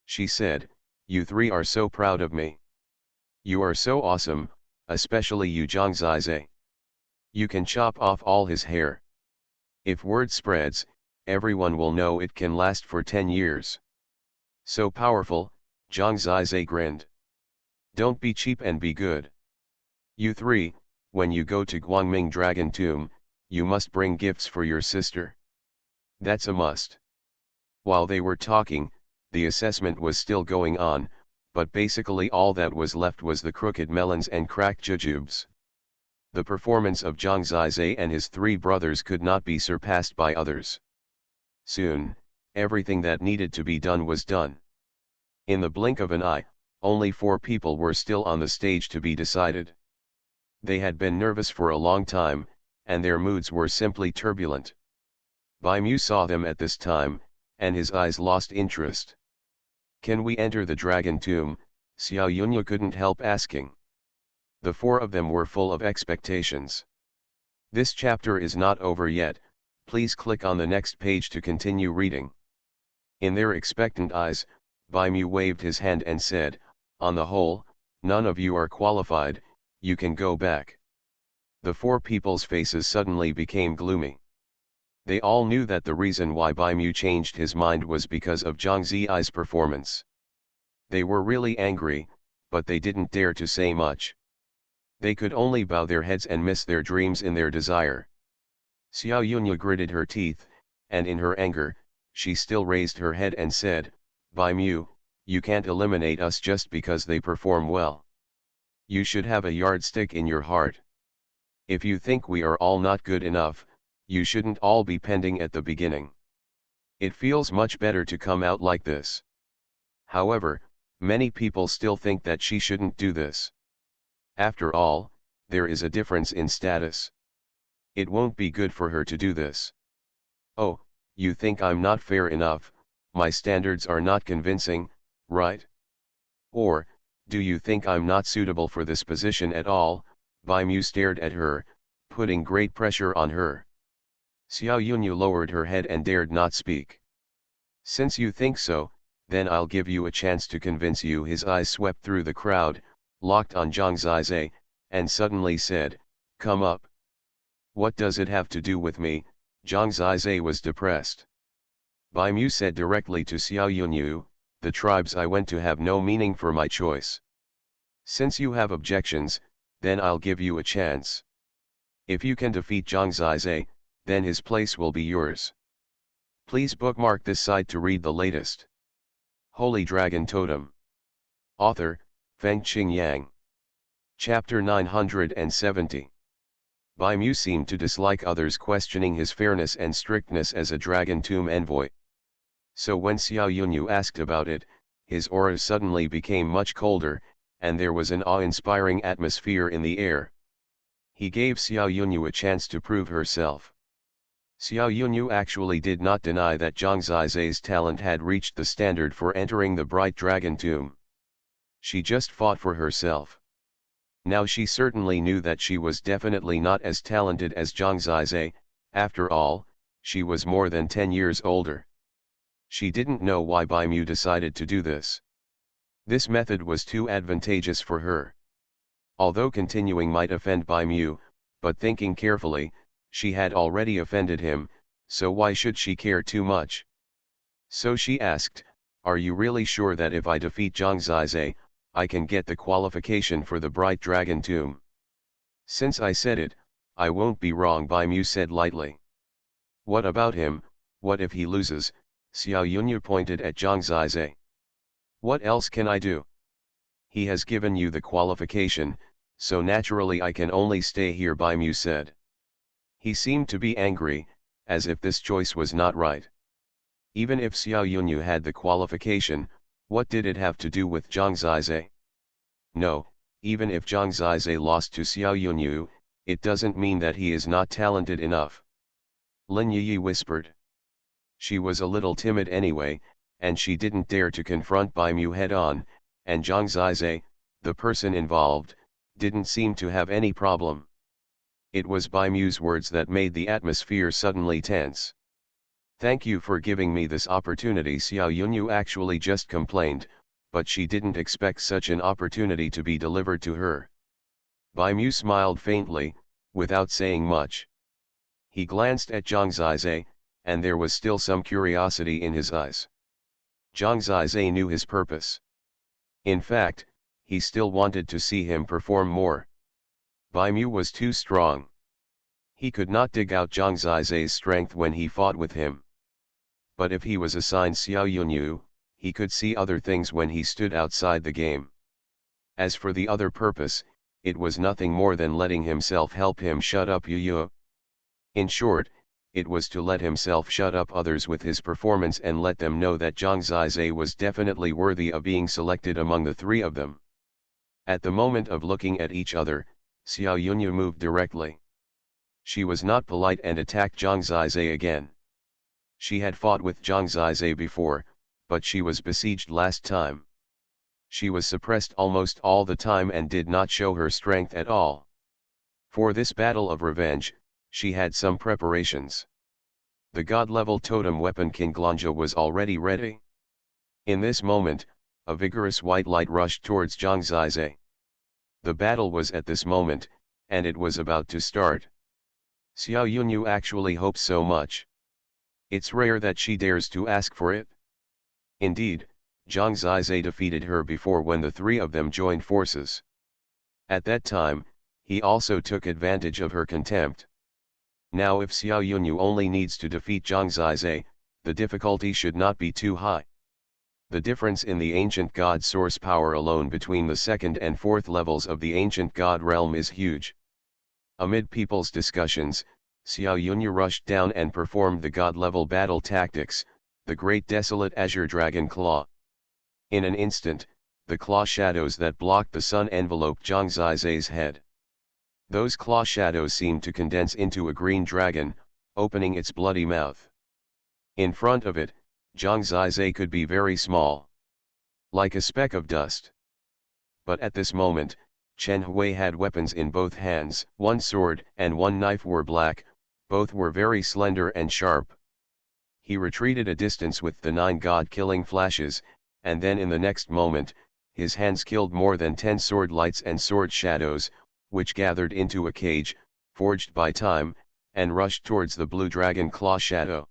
She said, "You three are so proud of me. You are so awesome, especially you, Zhang Zizai. You can chop off all his hair. If word spreads, everyone will know it can last for 10 years. So powerful," Zhang Zizai grinned. "Don't be cheap and be good. You three, when you go to Guangming Dragon Tomb, you must bring gifts for your sister. That's a must." While they were talking, the assessment was still going on, but basically all that was left was the crooked melons and cracked jujubes. The performance of Zhang Zizai and his three brothers could not be surpassed by others. Soon, everything that needed to be done was done. In the blink of an eye, only 4 people were still on the stage to be decided. They had been nervous for a long time, and their moods were simply turbulent. Bai Mu saw them at this time, and his eyes lost interest. "Can we enter the dragon tomb?" Xiao Yunyu couldn't help asking. The 4 of them were full of expectations. This chapter is not over yet, please click on the next page to continue reading. In their expectant eyes, Bai Mu waved his hand and said, "On the whole, none of you are qualified, you can go back." The 4 people's faces suddenly became gloomy. They all knew that the reason why Bai Mu changed his mind was because of Zhang Ziyi's performance. They were really angry, but they didn't dare to say much. They could only bow their heads and miss their dreams in their desire. Xiao Yunyu gritted her teeth, and in her anger, she still raised her head and said, "Bai Mu, you can't eliminate us just because they perform well. You should have a yardstick in your heart. If you think we are all not good enough, you shouldn't all be pending at the beginning. It feels much better to come out like this." However, many people still think that she shouldn't do this. After all, there is a difference in status. It won't be good for her to do this. "Oh, you think I'm not fair enough, my standards are not convincing, right? Or, do you think I'm not suitable for this position at all?" Bai Mu stared at her, putting great pressure on her. Xiao Yunyu lowered her head and dared not speak. "Since you think so, then I'll give you a chance to convince you." His eyes swept through the crowd, locked on Zhang Zizai, and suddenly said, "Come up." "What does it have to do with me?" Zhang Zizai was depressed. Bai Mu said directly to Xiao Yunyu, "The tribes I went to have no meaning for my choice. Since you have objections, then I'll give you a chance. If you can defeat Zhang Zizai, then his place will be yours. Please bookmark this site to read the latest. Holy Dragon Totem. Author, Fengqing Yang. Chapter 970. Bai Mu seemed to dislike others questioning his fairness and strictness as a Dragon Tomb envoy. So when Xiao Yunyu asked about it, his aura suddenly became much colder, and there was an awe-inspiring atmosphere in the air. He gave Xiao Yunyu a chance to prove herself. Xiao Yunyu actually did not deny that Zhang Zizai's talent had reached the standard for entering the Bright Dragon Tomb. She just fought for herself. Now she certainly knew that she was definitely not as talented as Zhang Zizai. After all, she was more than 10 years older. She didn't know why Bai Mu decided to do this. This method was too advantageous for her. Although continuing might offend Bai Mu, but thinking carefully, she had already offended him, so why should she care too much? So she asked, "Are you really sure that if I defeat Zhang Zizai, I can get the qualification for the Bright Dragon Tomb?" "Since I said it, I won't be wrong," Bai Mu said lightly. "What about him? What if he loses?" Xiao Yunyu pointed at Zhang Zizai. "What else can I do? He has given you the qualification, so naturally I can only stay here," Bai Mu said. He seemed to be angry, as if this choice was not right. Even if Xiao Yunyu had the qualification, what did it have to do with Zhang Zizai? No, even if Zhang Zizai lost to Xiao Yunyu, it doesn't mean that he is not talented enough. Lin Yi whispered. She was a little timid anyway, and she didn't dare to confront Bai Mu head-on, and Zhang Zizai, the person involved, didn't seem to have any problem. It was Bai Mu's words that made the atmosphere suddenly tense. "Thank you for giving me this opportunity," Xiao Yunyu actually just complained, but she didn't expect such an opportunity to be delivered to her. Bai Mu smiled faintly, without saying much. He glanced at Zhang Zizai, and there was still some curiosity in his eyes. Zhang Zizai knew his purpose. In fact, he still wanted to see him perform more. Bai Mu was too strong. He could not dig out Zhang Zizai's strength when he fought with him. But if he was assigned Xiao Yunyu, he could see other things when he stood outside the game. As for the other purpose, it was nothing more than letting himself help him shut up Yu. In short, it was to let himself shut up others with his performance and let them know that Zhang Zizai was definitely worthy of being selected among the three of them. At the moment of looking at each other, Xiao Yunyu moved directly. She was not polite and attacked Zhang Zizai again. She had fought with Zhang Zizai before, but she was besieged last time. She was suppressed almost all the time and did not show her strength at all. For this battle of revenge, she had some preparations. The god-level totem weapon King Glanja was already ready. In this moment, a vigorous white light rushed towards Zhang Zizai. The battle was at this moment, and it was about to start. Xiao Yunyu actually hopes so much. It's rare that she dares to ask for it. Indeed, Zhang Zizai defeated her before when the three of them joined forces. At that time, he also took advantage of her contempt. Now if Xiao Yunyu only needs to defeat Zhang Zizai, the difficulty should not be too high. The difference in the ancient god source power alone between the second and fourth levels of the ancient god realm is huge. Amid people's discussions, Xiao Yunyu rushed down and performed the god-level battle tactics, the great desolate azure dragon claw. In an instant, the claw shadows that blocked the sun enveloped Zhang Zizai's head. Those claw shadows seemed to condense into a green dragon, opening its bloody mouth. In front of it, Zhang Zizai could be very small, like a speck of dust. But at this moment, Chen Hui had weapons in both hands, one sword and one knife were black, both were very slender and sharp. He retreated a distance with the 9 god-killing flashes, and then in the next moment, his hands killed more than 10 sword lights and sword shadows, which gathered into a cage, forged by time, and rushed towards the blue dragon claw shadow.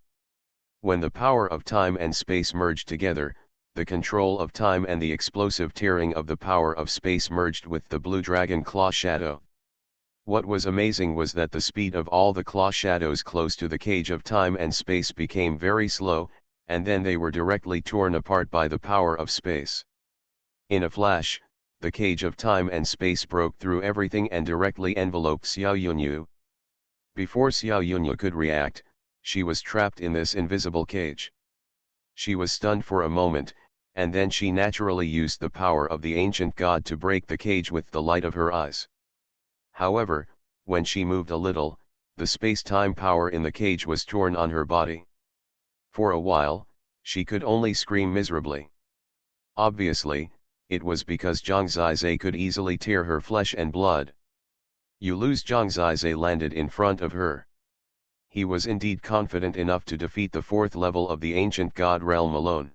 When the power of time and space merged together, the control of time and the explosive tearing of the power of space merged with the blue dragon claw shadow. What was amazing was that the speed of all the claw shadows close to the cage of time and space became very slow, and then they were directly torn apart by the power of space. In a flash, the cage of time and space broke through everything and directly enveloped Xiao Yunyu. Before Xiao Yunyu could react, she was trapped in this invisible cage. She was stunned for a moment, and then she naturally used the power of the ancient god to break the cage with the light of her eyes. However, when she moved a little, the space-time power in the cage was torn on her body. For a while, she could only scream miserably. Obviously, it was because Zhang Zizai could easily tear her flesh and blood. You lose. Zhang Zizai landed in front of her. He was indeed confident enough to defeat the 4th level of the ancient god realm alone.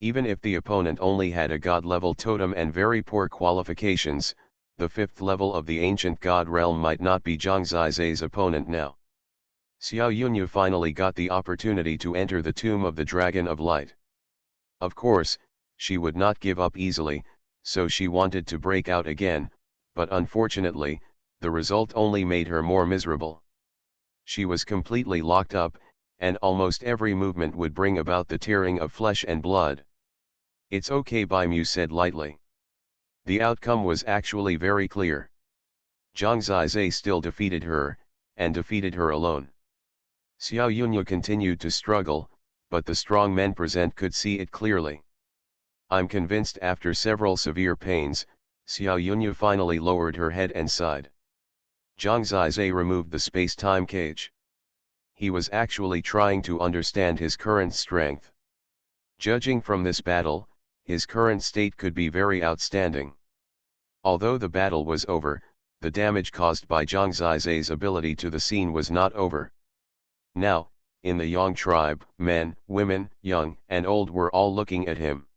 Even if the opponent only had a god-level totem and very poor qualifications, the 5th level of the ancient god realm might not be Zhang Zizai's opponent now. Xiao Yunyu finally got the opportunity to enter the tomb of the Dragon of Light. Of course, she would not give up easily, so she wanted to break out again, but unfortunately, the result only made her more miserable. She was completely locked up, and almost every movement would bring about the tearing of flesh and blood. "It's okay," Bai Mu said lightly. The outcome was actually very clear. Zhang Zizai still defeated her, and defeated her alone. Xiao Yunyu continued to struggle, but the strong men present could see it clearly. I'm convinced after several severe pains, Xiao Yunyu finally lowered her head and sighed. Zhang Zizai removed the space-time cage. He was actually trying to understand his current strength. Judging from this battle, his current state could be very outstanding. Although the battle was over, the damage caused by Zhang Zizai's ability to the scene was not over. Now, in the Yang tribe, men, women, young and old were all looking at him.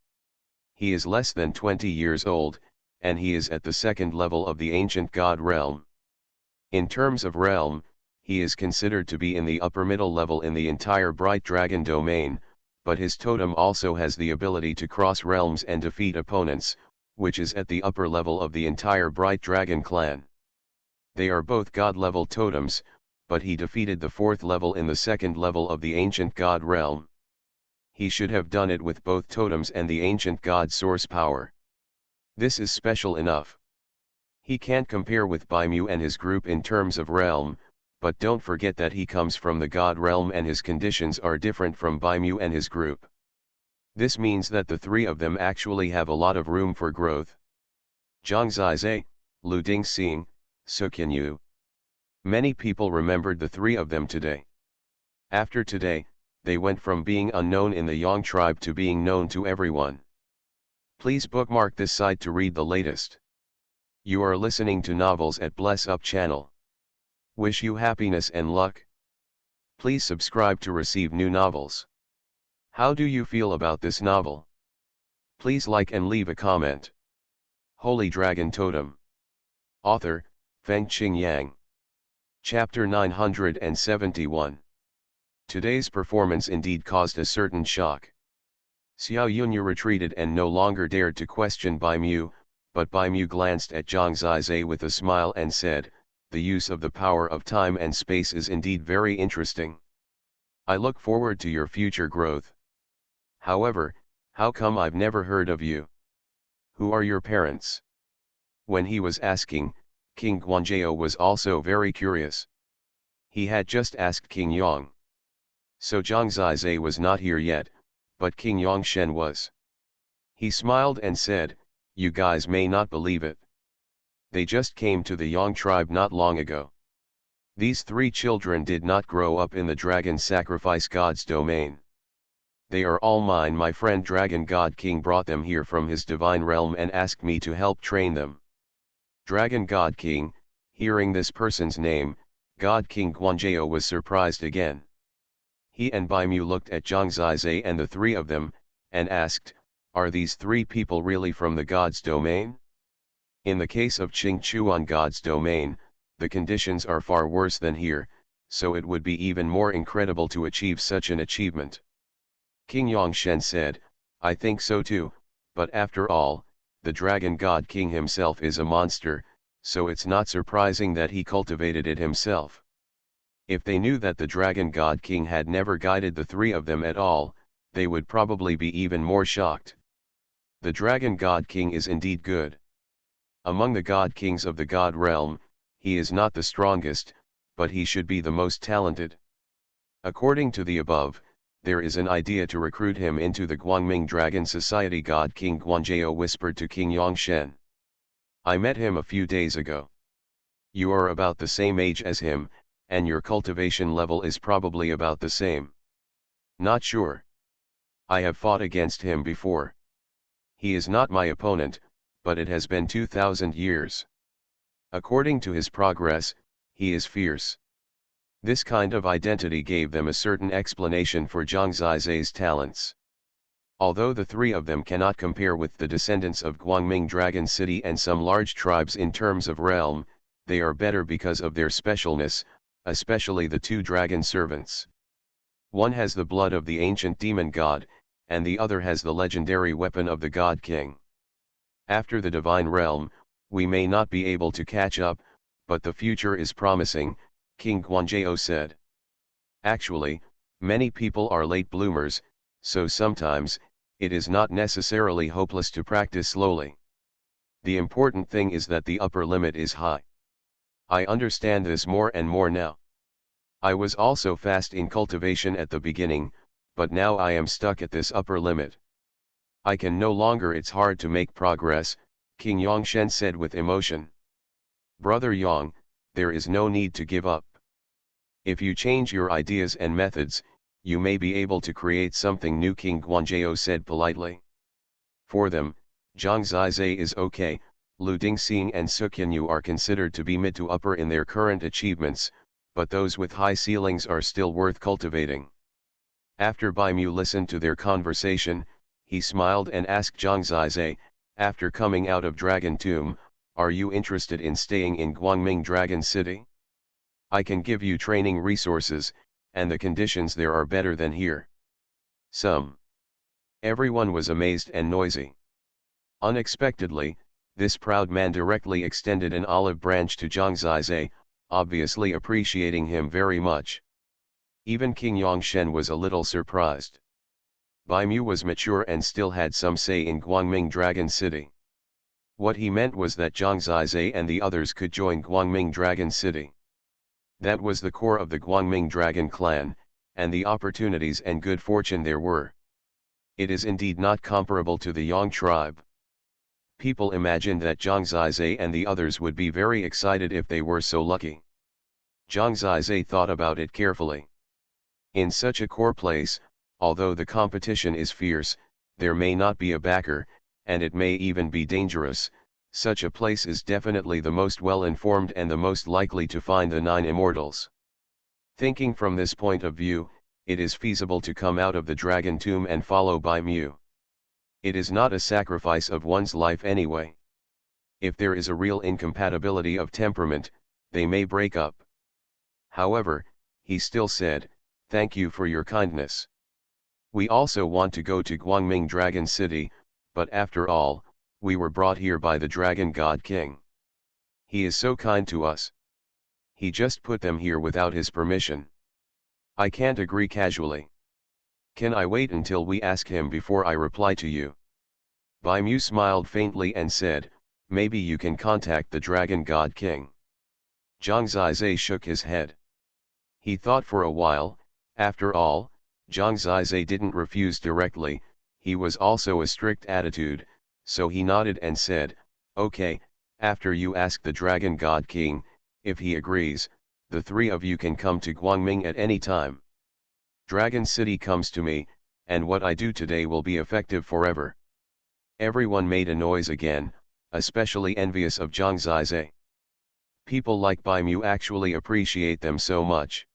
He is less than 20 years old, and he is at the 2nd level of the ancient god realm. In terms of realm, he is considered to be in the upper middle level in the entire Bright Dragon domain, but his totem also has the ability to cross realms and defeat opponents, which is at the upper level of the entire Bright Dragon clan. They are both god-level totems, but he defeated the 4th level in the 2nd level of the ancient god realm. He should have done it with both totems and the ancient god source power. This is special enough. He can't compare with Baimu and his group in terms of realm, but don't forget that he comes from the god realm and his conditions are different from Baimu and his group. This means that the three of them actually have a lot of room for growth. Zhang Zizai, Lu Dingxing, Xuanhuan. Many people remembered the three of them today. After today, they went from being unknown in the Yang tribe to being known to everyone. Please bookmark this site to read the latest. You are listening to Novels at Bless Up channel. Wish you happiness and luck. Please subscribe to receive new novels. How do you feel about this novel? Please like and leave a comment. Holy Dragon Totem. Author, Fengqing Yang. Chapter 971. Today's performance indeed caused a certain shock. Xuanhuan retreated and no longer dared to question Baimu, but Baimu glanced at Zhang Zizai with a smile and said, "The use of the power of time and space is indeed very interesting. I look forward to your future growth. However, how come I've never heard of you? Who are your parents?" When he was asking, King Guanzhou was also very curious. He had just asked King Yang. So Zhang Zizai was not here yet, but King Yangshen was. He smiled and said, "You guys may not believe it. They just came to the Yang tribe not long ago. These three children did not grow up in the dragon sacrifice god's domain. They are all mine. My friend Dragon God King brought them here from his divine realm and asked me to help train them." Dragon God King, hearing this person's name, God King Guanzhou was surprised again. He and Baimu looked at Zhang Zizai and the three of them, and asked, "Are these three people really from the god's domain?" In the case of Qingchuan god's domain, the conditions are far worse than here, so it would be even more incredible to achieve such an achievement. King Yangshen said, "I think so too, but after all, the Dragon God King himself is a monster, so it's not surprising that he cultivated it himself." If they knew that the Dragon God King had never guided the three of them at all, they would probably be even more shocked. The Dragon God King is indeed good. Among the God Kings of the God realm, he is not the strongest, but he should be the most talented. According to the above, there is an idea to recruit him into the Guangming Dragon Society. God King Guanzhou whispered to King Yangshen. "I met him a few days ago. You are about the same age as him, and your cultivation level is probably about the same." "Not sure. I have fought against him before. He is not my opponent, but it has been 2,000 years. According to his progress, he is fierce." This kind of identity gave them a certain explanation for Zhang Zizai's talents. Although the three of them cannot compare with the descendants of Guangming Dragon City and some large tribes in terms of realm, they are better because of their specialness, especially the two dragon servants. One has the blood of the ancient demon god, and the other has the legendary weapon of the God King. After the divine realm, we may not be able to catch up, but the future is promising, King Guanzhou said. Actually, many people are late bloomers, so sometimes, it is not necessarily hopeless to practice slowly. The important thing is that the upper limit is high. I understand this more and more now. I was also fast in cultivation at the beginning, but now I am stuck at this upper limit. I can no longer. It's hard to make progress, King Yangshen said with emotion. Brother Yang, there is no need to give up. If you change your ideas and methods, you may be able to create something new, King Guanzhou said politely. For them, Zhang Zizai is okay, Lu Dingxing and Xuanhuan are considered to be mid to upper in their current achievements, but those with high ceilings are still worth cultivating. After Baimu listened to their conversation, he smiled and asked Zhang Zizai, after coming out of Dragon Tomb, "Are you interested in staying in Guangming Dragon City? I can give you training resources, and the conditions there are better than here." Everyone was amazed and noisy. Unexpectedly, this proud man directly extended an olive branch to Zhang Zizai, obviously appreciating him very much. Even King Yangshen was a little surprised. Bai Mu was mature and still had some say in Guangming Dragon City. What he meant was that Zhang Zizai and the others could join Guangming Dragon City. That was the core of the Guangming Dragon clan, and the opportunities and good fortune there were. It is indeed not comparable to the Yang tribe. People imagined that Zhang Zizai and the others would be very excited if they were so lucky. Zhang Zizai thought about it carefully. In such a core place, although the competition is fierce, there may not be a backer, and it may even be dangerous. Such a place is definitely the most well-informed and the most likely to find the 9 immortals. Thinking from this point of view, it is feasible to come out of the dragon tomb and follow Bai Mu. It is not a sacrifice of one's life anyway. If there is a real incompatibility of temperament, they may break up. However, he still said, "Thank you for your kindness. We also want to go to Guangming Dragon City, but after all, we were brought here by the Dragon God King. He is so kind to us. He just put them here without his permission. I can't agree casually. Can I wait until we ask him before I reply to you?" Bai Mu smiled faintly and said, "Maybe you can contact the Dragon God King." Zhang Zizai shook his head. He thought for a while. After all, Zhang Zizai didn't refuse directly, he was also a strict attitude, so he nodded and said, "Okay, after you ask the Dragon God King, if he agrees, the 3 of you can come to Guangming at any time. Dragon City comes to me, and what I do today will be effective forever." Everyone made a noise again, especially envious of Zhang Zizai. People like Bai Mu actually appreciate them so much.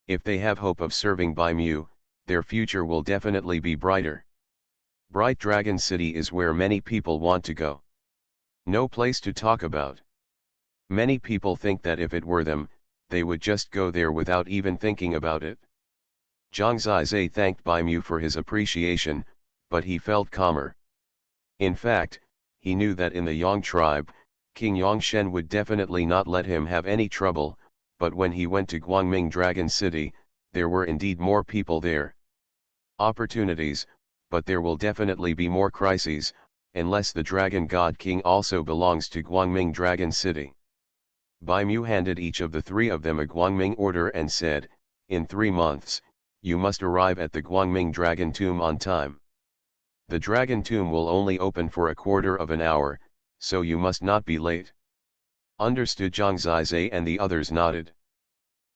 If they have hope of serving Bai Mu, their future will definitely be brighter. Bright Dragon City is where many people want to go. No place to talk about. Many people think that if it were them, they would just go there without even thinking about it. Zhang Zizai thanked Bai Mu for his appreciation, but he felt calmer. In fact, he knew that in the Yang tribe, King Yangshen would definitely not let him have any trouble, but when he went to Guangming Dragon City, there were indeed more people there. Opportunities, but there will definitely be more crises, unless the Dragon God King also belongs to Guangming Dragon City. Bai Mu handed each of the 3 of them a Guangming order and said, "In 3 months, you must arrive at the Guangming Dragon Tomb on time. The Dragon Tomb will only open for a quarter of an hour, so you must not be late." Understood. Zhang Zizai and the others nodded.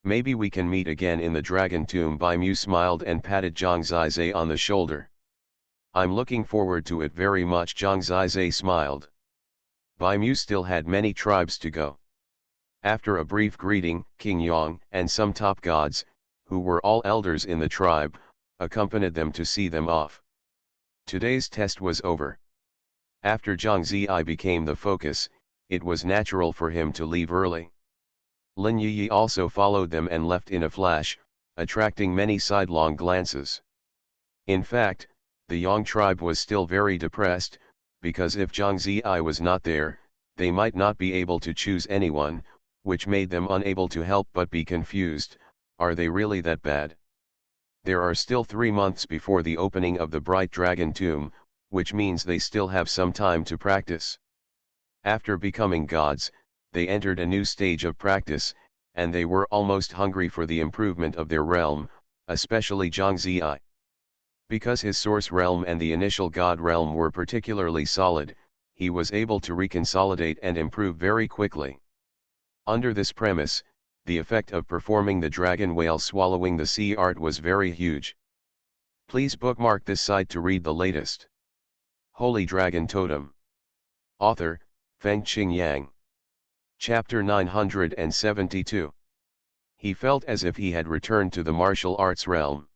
"Maybe we can meet again in the Dragon Tomb." Bai Mu smiled and patted Zhang Zizai on the shoulder. "I'm looking forward to it very much." Zhang Zizai smiled. Bai Mu still had many tribes to go. After a brief greeting, King Yang and some top gods, who were all elders in the tribe, accompanied them to see them off. Today's test was over. After Zhang Zizai became the focus, it was natural for him to leave early. Lin Yi also followed them and left in a flash, attracting many sidelong glances. In fact, the Yang tribe was still very depressed, because if Zhang Zizai was not there, they might not be able to choose anyone, which made them unable to help but be confused. Are they really that bad? There are still 3 months before the opening of the Bright Dragon Tomb, which means they still have some time to practice. After becoming gods, they entered a new stage of practice, and they were almost hungry for the improvement of their realm, especially Zhang Zizai. Because his source realm and the initial god realm were particularly solid, he was able to reconsolidate and improve very quickly. Under this premise, the effect of performing the dragon whale swallowing the sea art was very huge. Please bookmark this site to read the latest. Holy Dragon Totem. Author, Fengqing Yang. Chapter 972. He felt as if he had returned to the martial arts realm.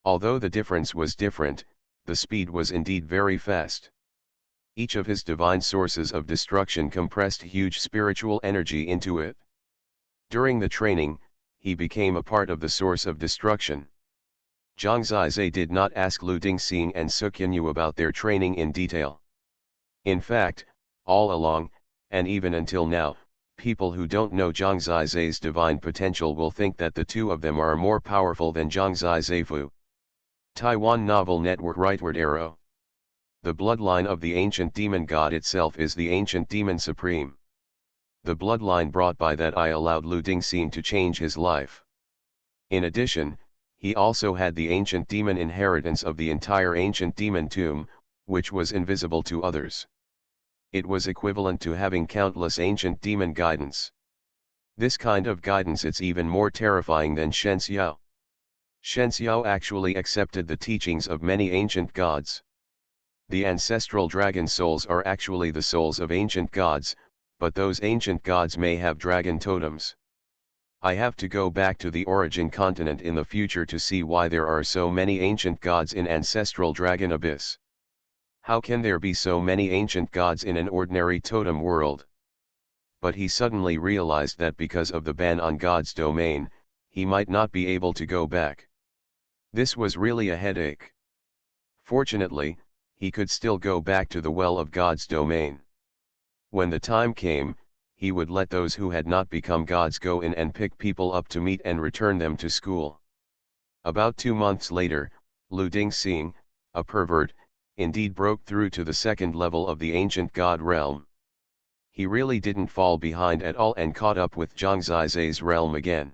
Although the difference was different, the speed was indeed very fast. Each of his divine sources of destruction compressed huge spiritual energy into it. During the training, he became a part of the source of destruction. Zhang Zizai did not ask Lu Dingxing and Xuanhuan about their training in detail. In fact, all along, and even until now, people who don't know Zhang Zizai's divine potential will think that the 2 of them are more powerful than Zhang Zizai Fu. Taiwan Novel Network Rightward Arrow. The bloodline of the ancient demon god itself is the ancient demon supreme. The bloodline brought by that I allowed Lu Dingxing to change his life. In addition, he also had the ancient demon inheritance of the entire ancient demon tomb, which was invisible to others. It was equivalent to having countless ancient demon guidance. This kind of guidance is even more terrifying than Shen Xiao. Shen Xiao actually accepted the teachings of many ancient gods. The ancestral dragon souls are actually the souls of ancient gods, but those ancient gods may have dragon totems. I have to go back to the origin continent in the future to see why there are so many ancient gods in ancestral dragon abyss. How can there be so many ancient gods in an ordinary totem world? But he suddenly realized that because of the ban on God's domain, he might not be able to go back. This was really a headache. Fortunately, he could still go back to the well of God's domain. When the time came, he would let those who had not become gods go in and pick people up to meet and return them to school. About 2 months later, Lu Dingxing, a pervert, indeed broke through to the second level of the ancient god realm. He really didn't fall behind at all and caught up with Zhang Zizai's realm again.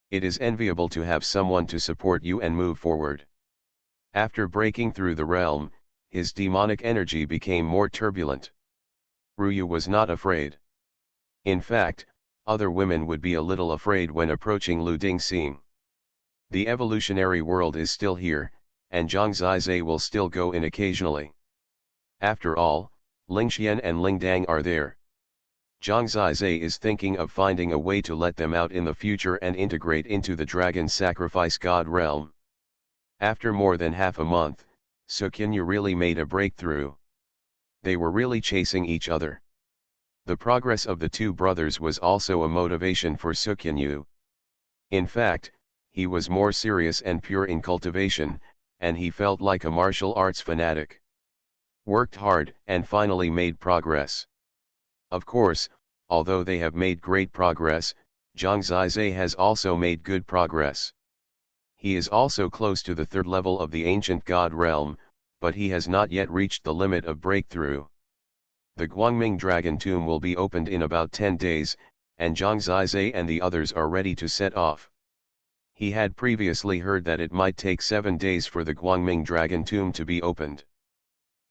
It is enviable to have someone to support you and move forward. After breaking through the realm, his demonic energy became more turbulent. Ruyu was not afraid. In fact, other women would be a little afraid when approaching Lu Dingxing. The evolutionary world is still here, and Zhang Zizai will still go in occasionally. After all, Lingxian and Lingdang are there. Zhang Zizai is thinking of finding a way to let them out in the future and integrate into the dragon sacrifice god realm. After more than half a month, Xuanhuan really made a breakthrough. They were really chasing each other. The progress of the two brothers was also a motivation for Xuanhuan. In fact, he was more serious and pure in cultivation, and he felt like a martial arts fanatic. Worked hard and finally made progress. Of course, although they have made great progress, Zhang Zizai has also made good progress. He is also close to the third level of the ancient god realm, but he has not yet reached the limit of breakthrough. The Guangming Dragon Tomb will be opened in about 10 days, and Zhang Zizai and the others are ready to set off. He had previously heard that it might take 7 days for the Guangming Dragon Tomb to be opened.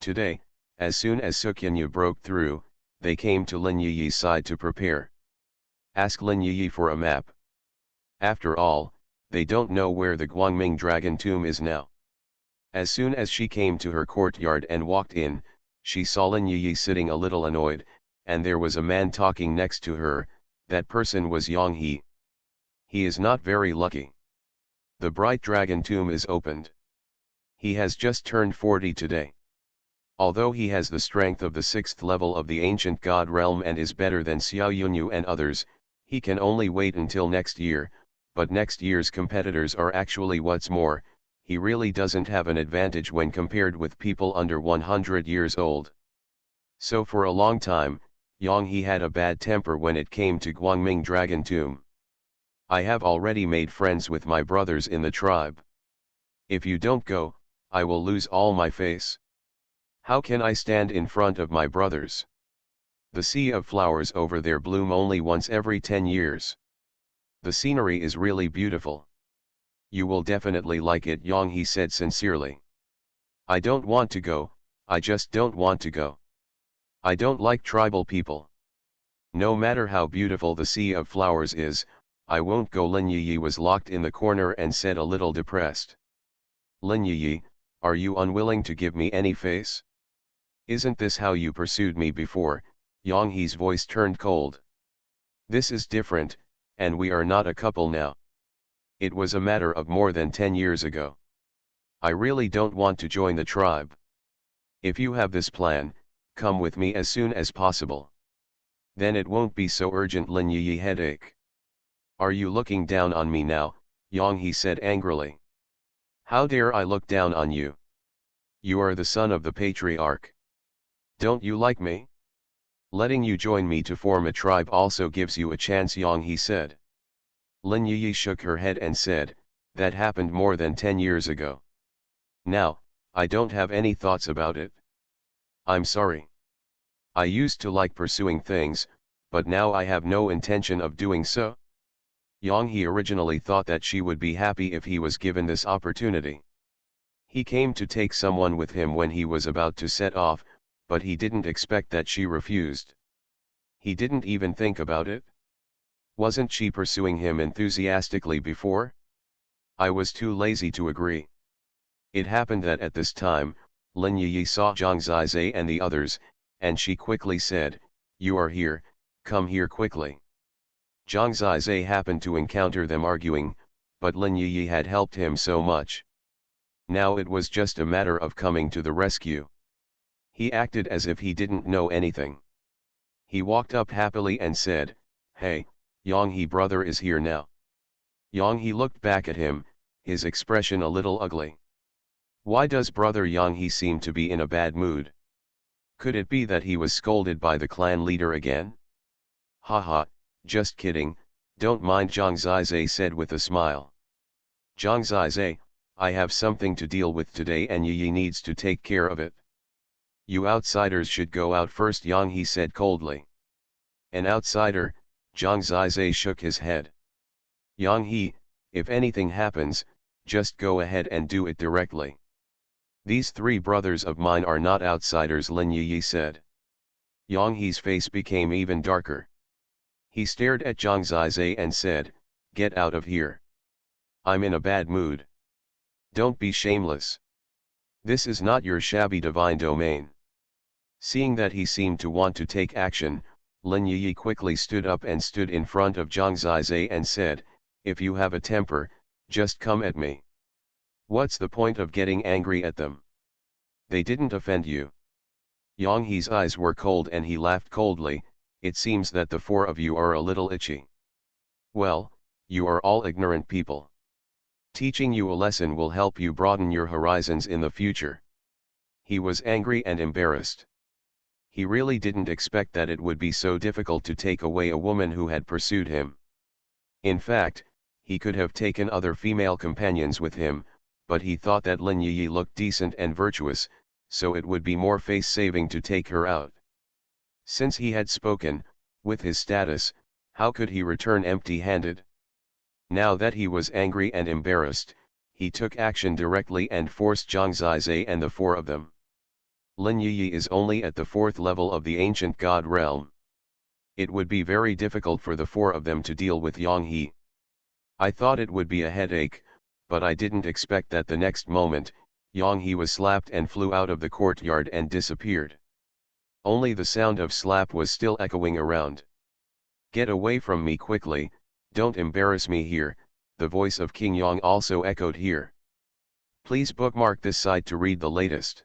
Today, as soon as Xuanhuan broke through, they came to Lin Yiyi's side to prepare. Ask Lin Yiyi for a map. After all, they don't know where the Guangming Dragon Tomb is now. As soon as she came to her courtyard and walked in, she saw Lin Yiyi sitting a little annoyed, and there was a man talking next to her. That person was Yang He. He is not very lucky. The bright dragon tomb is opened. He has just turned 40 today. Although he has the strength of the 6th level of the ancient god realm and is better than Xiao Yunyu and others, he can only wait until next year, but next year's competitors are actually what's more, he really doesn't have an advantage when compared with people under 100 years old. So for a long time, Yang He had a bad temper when it came to Guangming Dragon Tomb. I have already made friends with my brothers in the tribe. If you don't go, I will lose all my face. How can I stand in front of my brothers? The sea of flowers over there bloom only once every 10 years. The scenery is really beautiful. You will definitely like it, Yang He said sincerely. I don't want to go, I just don't want to go. I don't like tribal people. No matter how beautiful the sea of flowers is, I won't go. Lin Yiyi was locked in the corner and said a little depressed. Lin Yiyi, are you unwilling to give me any face? Isn't this how you pursued me before? Yang He's voice turned cold. This is different, and we are not a couple now. It was a matter of more than 10 years ago. I really don't want to join the tribe. If you have this plan, come with me as soon as possible. Then it won't be so urgent. Lin Yiyi headache. Are you looking down on me now? Yang He said angrily. How dare I look down on you? You are the son of the patriarch. Don't you like me? Letting you join me to form a tribe also gives you a chance, Yang He said. Lin Yiyi shook her head and said, that happened more than 10 years ago. Now, I don't have any thoughts about it. I'm sorry. I used to like pursuing things, but now I have no intention of doing so. Yang He originally thought that she would be happy if he was given this opportunity. He came to take someone with him when he was about to set off, but he didn't expect that she refused. He didn't even think about it. Wasn't she pursuing him enthusiastically before? I was too lazy to agree. It happened that at this time, Lin Yi saw Zhang Zizai and the others, and she quickly said, "You are here, come here quickly." Zhang Zizai happened to encounter them arguing, but Lin Yi had helped him so much. Now it was just a matter of coming to the rescue. He acted as if he didn't know anything. He walked up happily and said, "Hey, Yang He brother is here now." Yang He looked back at him, his expression a little ugly. Why does brother Yang He seem to be in a bad mood? Could it be that he was scolded by the clan leader again? Haha, just kidding, don't mind, Zhang Zizai said with a smile. Zhang Zizai, I have something to deal with today and Yi needs to take care of it. You outsiders should go out first, Yang He said coldly. An outsider? Zhang Zizai shook his head. Yang He, if anything happens, just go ahead and do it directly. These three brothers of mine are not outsiders, Lin Yi said. Yang He's face became even darker. He stared at Zhang Zizai and said, "Get out of here. I'm in a bad mood. Don't be shameless. This is not your shabby divine domain." Seeing that he seemed to want to take action, Lin Yi quickly stood up and stood in front of Zhang Zizai and said, "If you have a temper, just come at me. What's the point of getting angry at them? They didn't offend you." Yang He's eyes were cold and he laughed coldly. "It seems that the four of you are a little itchy. Well, you are all ignorant people. Teaching you a lesson will help you broaden your horizons in the future." He was angry and embarrassed. He really didn't expect that it would be so difficult to take away a woman who had pursued him. In fact, he could have taken other female companions with him, but he thought that Lin Yi looked decent and virtuous, so it would be more face-saving to take her out. Since he had spoken, with his status, how could he return empty-handed? Now that he was angry and embarrassed, he took action directly and forced Zhang Zizai and the four of them. Lin Yi is only at the 4th level of the ancient god realm. It would be very difficult for the four of them to deal with Yang He. I thought it would be a headache, but I didn't expect that the next moment, Yang He was slapped and flew out of the courtyard and disappeared. Only the sound of slap was still echoing around. "Get away from me quickly, don't embarrass me here," the voice of King Yang also echoed here. Please bookmark this site to read the latest.